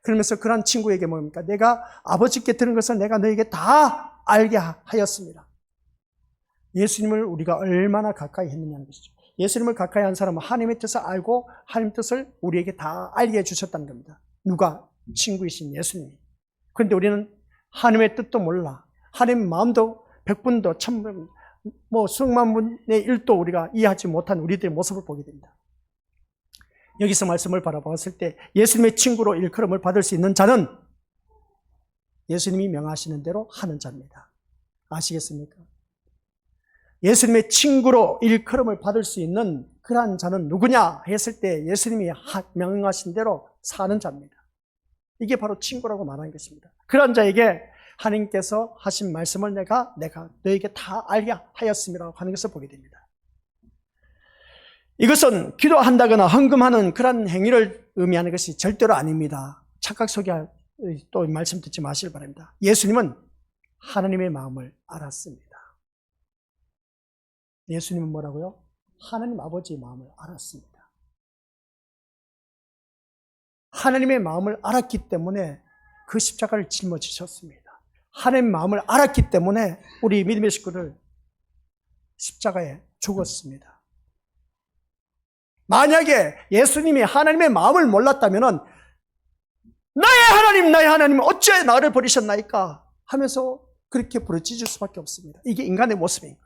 그러면서 그런 친구에게 뭡니까? 내가 아버지께 들은 것을 내가 너에게 다 알게 하였습니다. 예수님을 우리가 얼마나 가까이 했느냐는 것이죠. 예수님을 가까이 한 사람은 하나님의 뜻을 알고 하나님의 뜻을 우리에게 다 알게 해주셨다는 겁니다. 누가? 친구이신 예수님이. 그런데 우리는 하나님의 뜻도 몰라. 하나님의 마음도 100분도 1000분, 수억만 분의 1도 우리가 이해하지 못한 우리들의 모습을 보게 됩니다. 여기서 말씀을 바라봤을 때 예수님의 친구로 일컬음을 받을 수 있는 자는 예수님이 명하시는 대로 하는 자입니다. 아시겠습니까? 예수님의 친구로 일컬음을 받을 수 있는 그러한 자는 누구냐 했을 때 예수님이 명하신 대로 사는 자입니다. 이게 바로 친구라고 말하는 것입니다. 그런 자에게 하나님께서 하신 말씀을 내가 너에게 다 알게 하였음이라고 하는 것을 보게 됩니다. 이것은 기도한다거나 헌금하는 그런 행위를 의미하는 것이 절대로 아닙니다. 착각 속에 또 말씀 듣지 마시길 바랍니다. 예수님은 하나님의 마음을 알았습니다. 예수님은 뭐라고요? 하나님 아버지의 마음을 알았습니다. 하나님의 마음을 알았기 때문에 그 십자가를 짊어지셨습니다. 하나님의 마음을 알았기 때문에 우리 믿음의 식구를 십자가에 죽었습니다. 만약에 예수님이 하나님의 마음을 몰랐다면 나의 하나님 어째 나를 버리셨나이까 하면서 그렇게 부르짖을 수밖에 없습니다. 이게 인간의 모습입니다.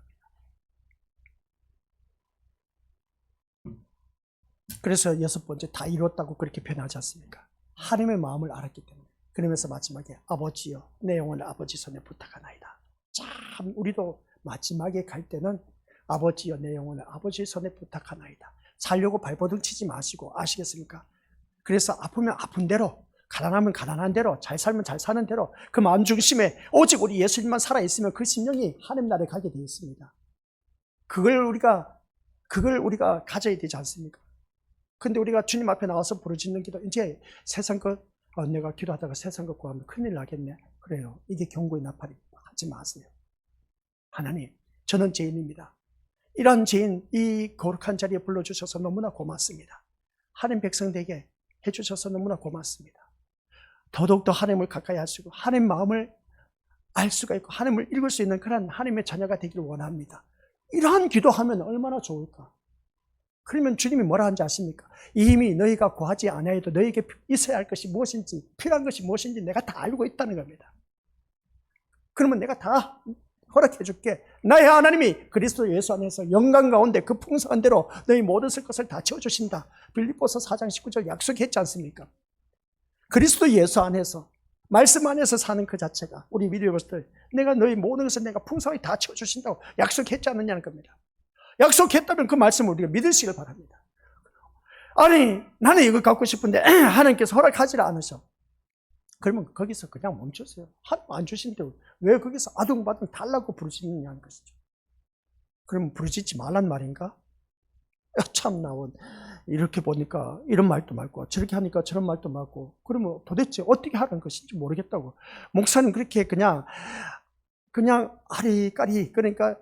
그래서 6번째 다 이뤘다고 그렇게 표현하지 않습니까? 하나님의 마음을 알았기 때문에. 그러면서 마지막에 아버지여 내 영혼을 아버지 손에 부탁하나이다. 참 우리도 마지막에 갈 때는 아버지여 내 영혼을 아버지 손에 부탁하나이다. 살려고 발버둥 치지 마시고 아시겠습니까? 그래서 아프면 아픈 대로, 가난하면 가난한 대로, 잘 살면 잘 사는 대로 그 마음 중심에 오직 우리 예수님만 살아있으면 그 심령이 하나님 나라에 가게 되어 있습니다. 그걸 우리가 가져야 되지 않습니까? 근데 우리가 주님 앞에 나와서 부르짖는 기도, 이제 세상 것, 내가 기도하다가 세상 것 구하면 큰일 나겠네. 그래요. 이게 경고의 나팔입니다. 하지 마세요. 하나님, 저는 죄인입니다. 이런 죄인, 이 거룩한 자리에 불러주셔서 너무나 고맙습니다. 하나님 백성되게 해주셔서 너무나 고맙습니다. 더더욱더 하나님을 가까이 하시고 하나님 마음을 알 수가 있고 하나님을 읽을 수 있는 그런 하나님의 자녀가 되기를 원합니다. 이러한 기도하면 얼마나 좋을까? 그러면 주님이 뭐라 하는지 아십니까? 이미 너희가 구하지 않아도 너희에게 있어야 할 것이 무엇인지, 필요한 것이 무엇인지 내가 다 알고 있다는 겁니다. 그러면 내가 다 허락해 줄게. 나의 하나님이 그리스도 예수 안에서 영광 가운데 그 풍성한 대로 너희 모든 쓸 것을 다 채워주신다. 빌립보서 4장 19절 약속했지 않습니까? 그리스도 예수 안에서, 말씀 안에서 사는 그 자체가 우리 믿음의 것들, 내가 너희 모든 것을 내가 풍성하게 다 채워주신다고 약속했지 않느냐는 겁니다. 약속했다면 그 말씀을 우리가 믿으시길 바랍니다. 아니, 나는 이거 갖고 싶은데 하나님께서 허락하지 않으셔. 그러면 거기서 그냥 멈추세요. 하나님 안 주신데 왜 거기서 아둥바둥 달라고 부르짖느냐는 것이죠. 그러면 부르짖지 말란 말인가? 참 나온 이렇게 보니까 이런 말도 많고 저렇게 하니까 저런 말도 많고, 그러면 도대체 어떻게 하는 것인지 모르겠다고. 목사님 그렇게 그냥 아리까리, 그러니까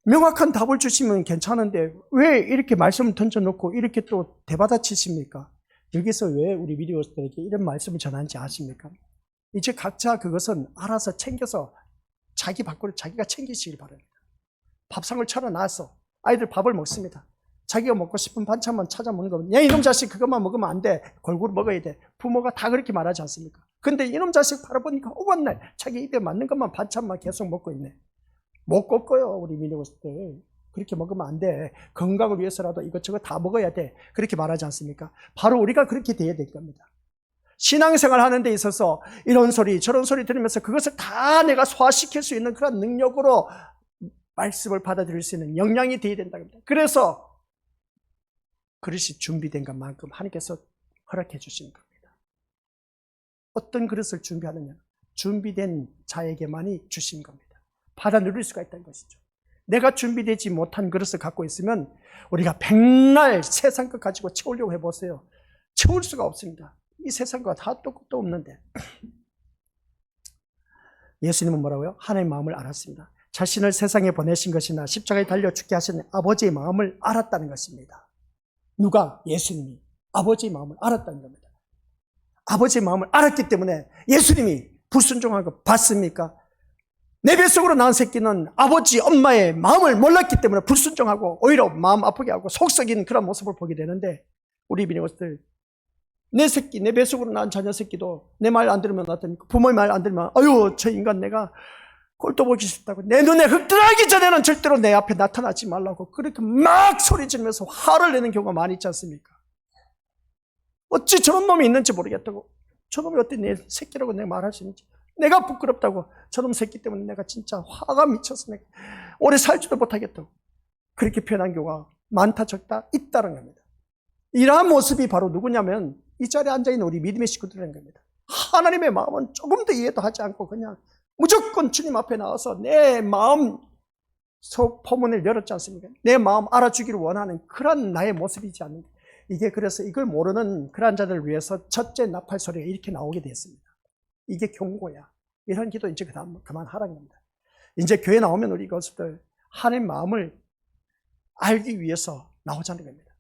명확한 답을 주시면 괜찮은데 왜 이렇게 말씀을 던져놓고 이렇게 또 대받아치십니까? 여기서 왜 우리 미디어들에게 이런 말씀을 전하는지 아십니까? 이제 각자 그것은 알아서 챙겨서 자기 밥그릇 자기가 챙기시길 바랍니다. 밥상을 차려놔서 아이들 밥을 먹습니다. 자기가 먹고 싶은 반찬만 찾아 먹는 거면 야 이놈 자식 그것만 먹으면 안 돼. 골고루 먹어야 돼. 부모가 다 그렇게 말하지 않습니까? 근데 이놈 자식 바라보니까 오건날 자기 입에 맞는 것만 반찬만 계속 먹고 있네. 못 꺾어요 우리 미니고스들. 그렇게 먹으면 안 돼. 건강을 위해서라도 이것저것 다 먹어야 돼. 그렇게 말하지 않습니까? 바로 우리가 그렇게 돼야 될 겁니다. 신앙생활 하는 데 있어서 이런 소리 저런 소리 들으면서 그것을 다 내가 소화시킬 수 있는 그런 능력으로 말씀을 받아들일 수 있는 역량이 되어야 된다고 합니다. 그래서 그릇이 준비된 것만큼 하나님께서 허락해 주시는 겁니다. 어떤 그릇을 준비하느냐? 준비된 자에게만이 주신 겁니다. 받아 누릴 수가 있다는 것이죠. 내가 준비되지 못한 그릇을 갖고 있으면 우리가 백날 세상 것 가지고 채우려고 해보세요. 채울 수가 없습니다. 이 세상과 다 똑같도 없는데. 예수님은 뭐라고요? 하나님의 마음을 알았습니다. 자신을 세상에 보내신 것이나 십자가에 달려 죽게 하신 아버지의 마음을 알았다는 것입니다. 누가? 예수님이 아버지의 마음을 알았다는 겁니다. 아버지의 마음을 알았기 때문에 예수님이 불순종한 거 봤습니까? 내 뱃속으로 낳은 새끼는 아버지, 엄마의 마음을 몰랐기 때문에 불순종하고 오히려 마음 아프게 하고 속썩이는 그런 모습을 보게 되는데 우리 비니고스들 내 새끼, 내 뱃속으로 낳은 자녀 새끼도 내 말 안 들으면 어떻습니까? 부모의 말 안 들으면 아유 저 인간 내가 꼴도 보기 싫다고 내 눈에 흙 들어가기 전에는 절대로 내 앞에 나타나지 말라고 그렇게 막 소리 지르면서 화를 내는 경우가 많이 있지 않습니까? 어찌 저런 놈이 있는지 모르겠다고 저놈이 어떻게 내 새끼라고 내가 말할 수 있는지 내가 부끄럽다고 저놈 새끼 때문에 내가 진짜 화가 미쳐서 내가 오래 살지도 못하겠다고 그렇게 표현한 경우가 많다 적다 있다는 겁니다. 이러한 모습이 바로 누구냐면 이 자리에 앉아있는 우리 믿음의 식구들이라는 겁니다. 하나님의 마음은 조금도 이해도 하지 않고 그냥 무조건 주님 앞에 나와서 내 마음 속 포문을 열었지 않습니까? 내 마음 알아주기를 원하는 그런 나의 모습이지 않는가. 이게 그래서 이걸 모르는 그런 자들을 위해서 첫째 나팔 소리가 이렇게 나오게 됐습니다. 이게 경고야. 이런 기도 이제 그만하라는 겁니다. 이제 교회 나오면 우리 이것들 하나님 마음을 알기 위해서 나오자는 겁니다.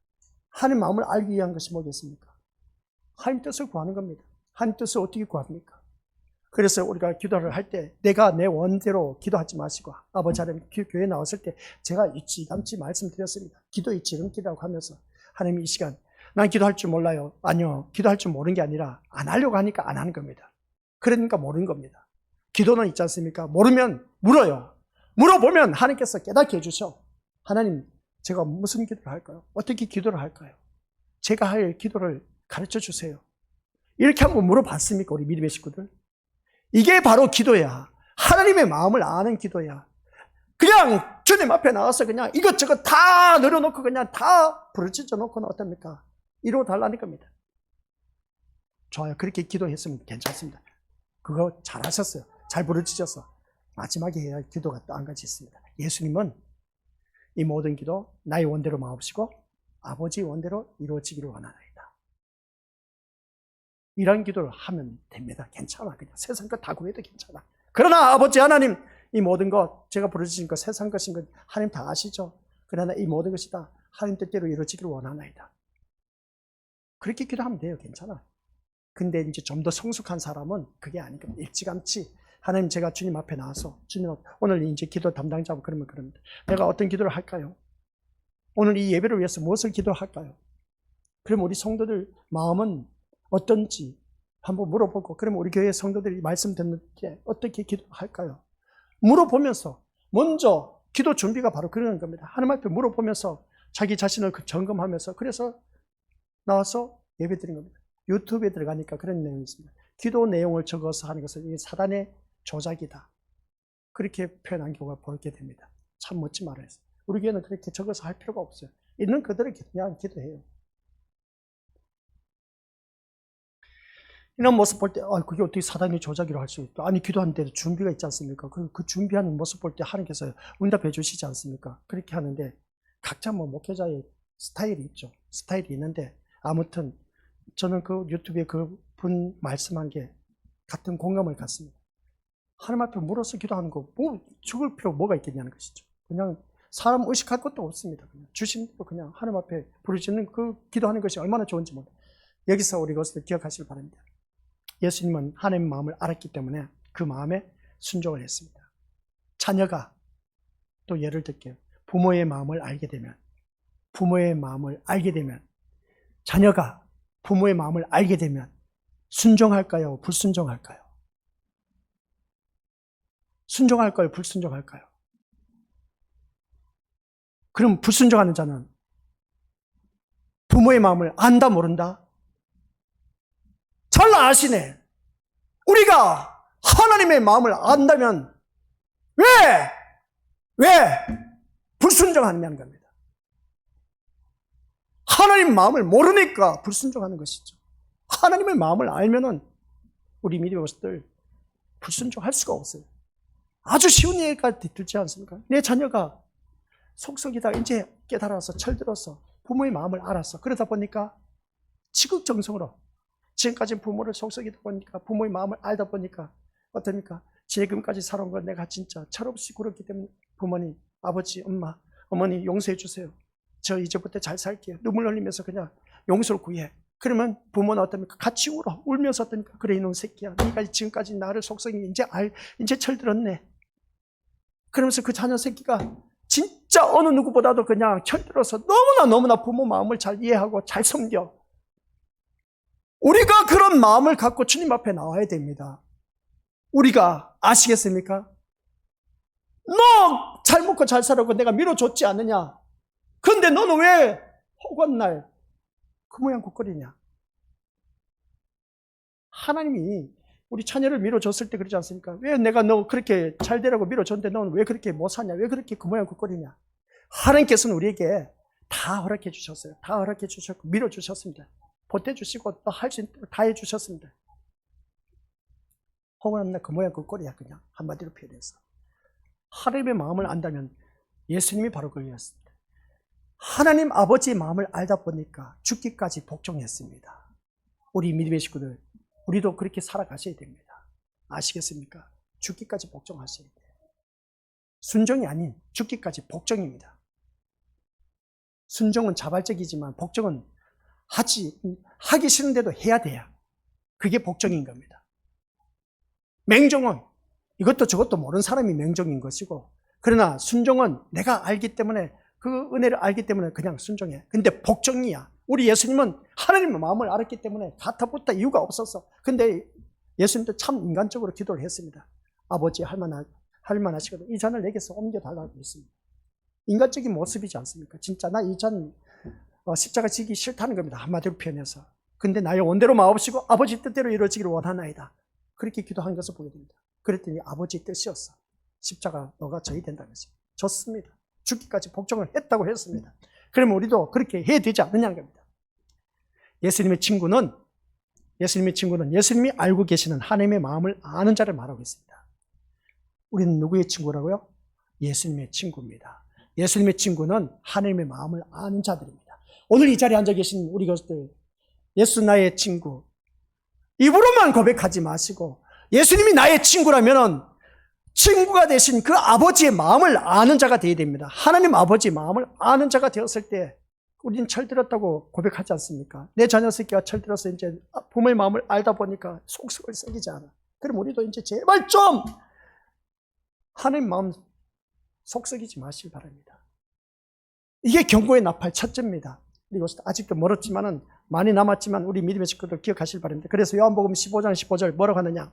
하나님 마음을 알기 위한 것이 뭐겠습니까? 하나님 뜻을 구하는 겁니다. 하나님 뜻을 어떻게 구합니까? 그래서 우리가 기도를 할 때 내가 내 원대로 기도하지 마시고 아버지 하나님 교회 나왔을 때 제가 일찌감치 말씀드렸습니다. 기도의 지름길이라고 하면서 하나님 이 시간 난 기도할 줄 몰라요. 아니요. 기도할 줄 모르는 게 아니라 안 하려고 하니까 안 하는 겁니다. 그러니까 모르는 겁니다. 기도는 있지 않습니까? 모르면 물어요. 물어보면 하나님께서 깨닫게 해주셔. 하나님 제가 무슨 기도를 할까요? 어떻게 기도를 할까요? 제가 할 기도를 가르쳐 주세요. 이렇게 한번 물어봤습니까? 우리 믿음의 식구들. 이게 바로 기도야. 하나님의 마음을 아는 기도야. 그냥 주님 앞에 나와서 그냥 이것저것 다 늘어놓고 그냥 다 부르짖어 놓고는 어떻습니까? 이러고 달라는 겁니다. 좋아요. 그렇게 기도했으면 괜찮습니다. 그거 잘하셨어요. 잘 부르짖어서 마지막에 해야 할 기도가 또 한 가지 있습니다. 예수님은 이 모든 기도 나의 원대로 마옵시고 아버지의 원대로 이루어지기를 원하나이다. 이런 기도를 하면 됩니다. 괜찮아. 그냥 세상 것 다 구해도 괜찮아. 그러나 아버지 하나님 이 모든 것 제가 부르짖은 것 세상 것인 것 하나님 다 아시죠? 그러나 이 모든 것이 다 하나님 뜻대로 이루어지기를 원하나이다. 그렇게 기도하면 돼요. 괜찮아. 근데 이제 좀 더 성숙한 사람은 그게 아니고 일찌감치 하나님 제가 주님 앞에 나와서 주님 오늘 이제 기도 담당자고 그러면 그럽니다. 내가 어떤 기도를 할까요? 오늘 이 예배를 위해서 무엇을 기도할까요? 그럼 우리 성도들 마음은 어떤지 한번 물어보고 그러면 우리 교회 성도들이 말씀 듣는 게 어떻게 기도할까요? 물어보면서 먼저 기도 준비가 바로 그러는 겁니다. 하나님 앞에 물어보면서 자기 자신을 점검하면서 그래서 나와서 예배 드린 겁니다. 유튜브에 들어가니까 그런 내용이 있습니다. 기도 내용을 적어서 하는 것은 이게 사단의 조작이다. 그렇게 표현한 경우가 보게 됩니다. 참 멋진 말을 했어요. 우리 교회는 그렇게 적어서 할 필요가 없어요. 있는 그대로 그냥 기도해요. 이런 모습 볼 때, 그게 어떻게 사단의 조작이라고 할 수 있다. 아니, 기도하는데도 준비가 있지 않습니까? 그 준비하는 모습 볼 때 하나님께서 응답해 주시지 않습니까? 그렇게 하는데, 각자 목회자의 스타일이 있죠. 스타일이 있는데, 아무튼, 저는 그 유튜브에 그 분 말씀한 게 같은 공감을 갖습니다. 하나님 앞에 물어서 기도하는 거, 죽을 필요 뭐가 있겠냐는 것이죠. 그냥 사람 의식할 것도 없습니다. 그냥 주신 대로 그냥 하나님 앞에 부르짖는 그 기도하는 것이 얼마나 좋은지 몰라요. 여기서 우리 것을 기억하시길 바랍니다. 예수님은 하나님의 마음을 알았기 때문에 그 마음에 순종을 했습니다. 자녀가 또 예를 들게요. 부모의 마음을 알게 되면 부모의 마음을 알게 되면, 자녀가 부모의 마음을 알게 되면 순종할까요? 불순종할까요? 순종할까요? 불순종할까요? 그럼 불순종하는 자는 부모의 마음을 안다 모른다? 잘 아시네. 우리가 하나님의 마음을 안다면 왜 불순종하느냐는 겁니다. 하나님 마음을 모르니까 불순종하는 것이죠. 하나님의 마음을 알면은 우리 믿음의들 불순종할 수가 없어요. 아주 쉬운 얘기가 들지 않습니까? 내 자녀가 속썩이다 이제 깨달아서 철들어서 부모의 마음을 알았어. 그러다 보니까 지극정성으로 지금까지 부모를 속썩이다 보니까 부모의 마음을 알다 보니까 어떻습니까? 지금까지 살아온 건 내가 진짜 철없이 굴었기 때문에 부모님, 아버지, 엄마, 어머니 용서해 주세요. 저 이제부터 잘 살게요. 눈물 흘리면서 그냥 용서를 구해. 그러면 부모는 어떻습니까? 같이 울면서 어떻습니까? 그래 이놈 새끼야. 네가 지금까지 나를 속썩이 이제 철들었네. 그러면서 그 자녀 새끼가 진짜 어느 누구보다도 그냥 철들어서 너무나 부모 마음을 잘 이해하고 잘 섬겨. 우리가 그런 마음을 갖고 주님 앞에 나와야 됩니다. 우리가 아시겠습니까? 너 잘 먹고 잘 살아고 내가 밀어줬지 않느냐? 근데 너는 왜 허구한 그 모양 굿거리냐? 하나님이 우리 자녀를 밀어줬을 때 그러지 않습니까? 왜 내가 너 그렇게 잘 되라고 밀어줬는데 너는 왜 그렇게 못 사냐? 왜 그렇게 그 모양 굿거리냐? 하나님께서는 우리에게 다 허락해 주셨어요. 다 허락해 주셨고 밀어주셨습니다. 보태주시고 또 할 수 있는 대로 다 해주셨습니다. 허구한 그 모양 굿거리야 그냥 한마디로 표현해서. 하나님의 마음을 안다면 예수님이 바로 그였습니다. 하나님 아버지의 마음을 알다 보니까 죽기까지 복종했습니다. 우리 믿음의 식구들, 우리도 그렇게 살아가셔야 됩니다. 아시겠습니까? 죽기까지 복종하셔야 돼요. 순종이 아닌 죽기까지 복종입니다. 순종은 자발적이지만 복종은 하기 싫은데도 해야 돼요. 그게 복종인 겁니다. 맹종은 이것도 저것도 모르는 사람이 맹종인 것이고, 그러나 순종은 내가 알기 때문에 그 은혜를 알기 때문에 그냥 순종해. 근데 복종이야. 우리 예수님은 하나님의 마음을 알았기 때문에 가타부타 이유가 없었어. 근데 예수님도 참 인간적으로 기도를 했습니다. 아버지 할만하시거든. 이 잔을 내게서 옮겨달라고 했습니다. 인간적인 모습이지 않습니까? 진짜 나 이 잔 십자가 지기 싫다는 겁니다. 한마디로 표현해서. 근데 나의 원대로 마옵시고 아버지 뜻대로 이루어지기를 원하나이다. 그렇게 기도한 것을 보게 됩니다. 그랬더니 아버지 뜻이었어. 십자가 너가 져야 된다는 것이. 좋습니다. 죽기까지 복종을 했다고 했습니다. 그러면 우리도 그렇게 해야 되지 않느냐는 겁니다. 예수님의 친구는 예수님이 알고 계시는 하나님의 마음을 아는 자를 말하고 있습니다. 우리는 누구의 친구라고요? 예수님의 친구입니다. 예수님의 친구는 하나님의 마음을 아는 자들입니다. 오늘 이 자리에 앉아 계신 우리 것들, 예수 나의 친구, 입으로만 고백하지 마시고 예수님이 나의 친구라면 친구가 되신 그 아버지의 마음을 아는 자가 되어야 됩니다. 하나님 아버지의 마음을 아는 자가 되었을 때 우리는 철들었다고 고백하지 않습니까? 내 자녀 새끼가 철들어서 이제 부모의 마음을 알다 보니까 속속을 썩이지 않아. 그럼 우리도 이제 제발 좀 하나님 마음 속썩이지 마시기 바랍니다. 이게 경고의 나팔 첫째입니다. 그리고 아직도 멀었지만은 많이 남았지만 우리 믿음의 식구들 기억하시기 바랍니다. 그래서 요한복음 15장 15절 뭐라고 하느냐?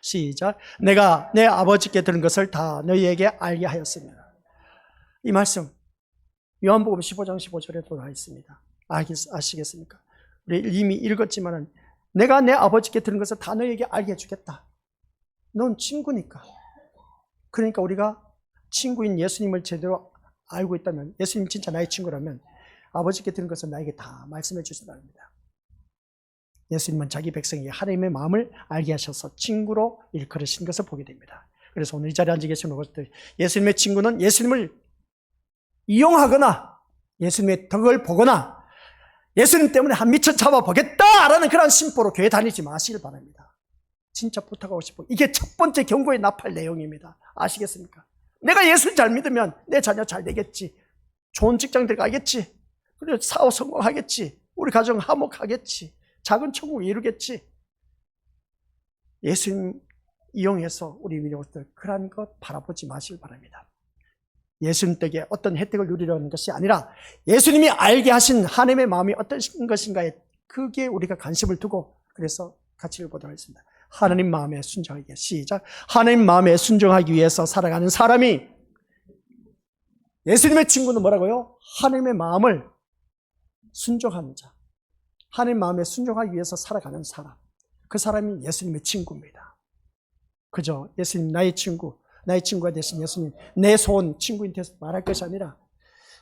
시작. 내가 내 아버지께 들은 것을 다 너희에게 알게 하였습니다. 이 말씀 요한복음 15장 15절에도 나와 있습니다. 아시겠습니까? 우리 이미 읽었지만은 내가 내 아버지께 들은 것을 다 너희에게 알게 해주겠다. 넌 친구니까. 그러니까 우리가 친구인 예수님을 제대로 알고 있다면, 예수님 진짜 나의 친구라면 아버지께 들은 것을 나에게 다 말씀해 주신답니다. 예수님은 자기 백성에게 하나님의 마음을 알게 하셔서 친구로 일컬으신 것을 보게 됩니다. 그래서 오늘 이 자리에 앉아 계신 것들, 예수님의 친구는 예수님을 이용하거나 예수님의 덕을 보거나 예수님 때문에 한 미쳐 잡아보겠다라는 그런 심보로 교회 다니지 마시길 바랍니다. 진짜 부탁하고 싶어요. 이게 첫 번째 경고의 나팔 내용입니다. 아시겠습니까? 내가 예수를 잘 믿으면 내 자녀 잘 되겠지. 좋은 직장 들어가겠지. 그리고 사업 성공하겠지. 우리 가정 화목하겠지. 작은 천국 이루겠지. 예수님 이용해서 우리 믿음들 그런 것 바라보지 마시길 바랍니다. 예수님 댁에 어떤 혜택을 누리려는 것이 아니라 예수님이 알게 하신 하나님의 마음이 어떤 것인가에 그게 우리가 관심을 두고 그래서 가치를 보도록 하겠습니다. 하나님 마음에 순종하기 위해 시작. 하나님 마음에 순종하기 위해서 살아가는 사람이 예수님의 친구는 뭐라고요? 하나님의 마음을 순종하는 자. 하나님 마음에 순종하기 위해서 살아가는 사람. 그 사람이 예수님의 친구입니다. 그죠? 예수님 나의 친구가 되신 예수님, 내 소원 친구인 돼서 말할 것이 아니라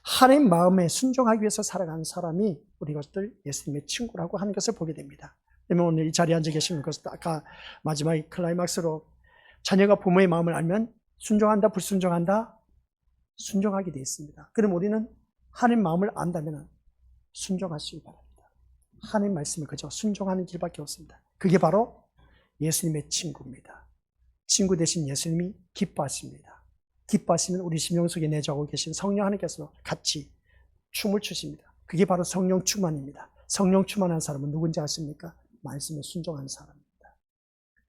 하나님 마음에 순종하기 위해서 살아가는 사람이 우리 것들 예수님의 친구라고 하는 것을 보게 됩니다. 그러면 오늘 이 자리에 앉아 계시는 것은 아까 마지막 클라이막스로 자녀가 부모의 마음을 알면 순종한다, 불순종한다? 순종하게 되어 있습니다. 그럼 우리는 하나님 마음을 안다면 순종하시기 바랍니다. 하나님 말씀을 그저 순종하는 길밖에 없습니다. 그게 바로 예수님의 친구입니다. 친구 되신 예수님이 기뻐하십니다. 기뻐하시면 우리 심령 속에 내주하고 계신 성령 하나님께서 같이 춤을 추십니다. 그게 바로 성령 충만입니다. 성령 충만한 사람은 누군지 아십니까? 말씀에 순종하는 사람입니다.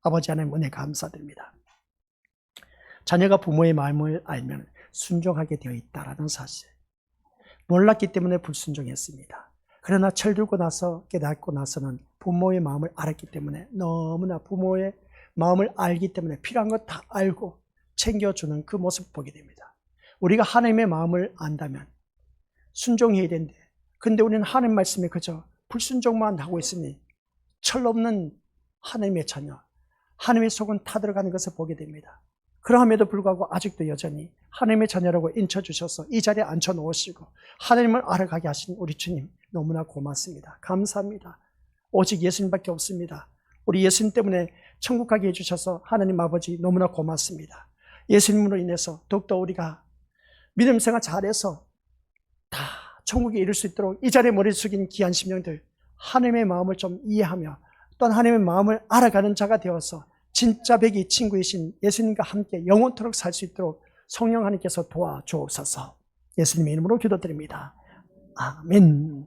아버지 하나님 은혜 감사드립니다. 자녀가 부모의 마음을 알면 순종하게 되어 있다라는 사실. 몰랐기 때문에 불순종했습니다. 그러나 철들고 나서 깨닫고 나서는 부모의 마음을 알았기 때문에 너무나 부모의 마음을 알기 때문에 필요한 것 다 알고 챙겨주는 그 모습을 보게 됩니다. 우리가 하나님의 마음을 안다면 순종해야 되는데 근데 우리는 하나님 말씀에 그저 불순종만 하고 있으니 철없는 하나님의 자녀, 하나님의 속은 타들어가는 것을 보게 됩니다. 그러함에도 불구하고 아직도 여전히 하나님의 자녀라고 인쳐주셔서 이 자리에 앉혀놓으시고 하나님을 알아가게 하신 우리 주님 너무나 고맙습니다. 감사합니다. 오직 예수님밖에 없습니다. 우리 예수님 때문에 천국 가게 해주셔서 하나님 아버지 너무나 고맙습니다. 예수님으로 인해서 더욱더 우리가 믿음 생활 잘해서 다 천국에 이룰 수 있도록 이 자리에 머리 숙인 귀한 심령들 하나님의 마음을 좀 이해하며 또 하나님의 마음을 알아가는 자가 되어서 진짜 백이 친구이신 예수님과 함께 영원토록 살 수 있도록 성령 하나님께서 도와주옵소서. 예수님의 이름으로 기도드립니다. 아멘.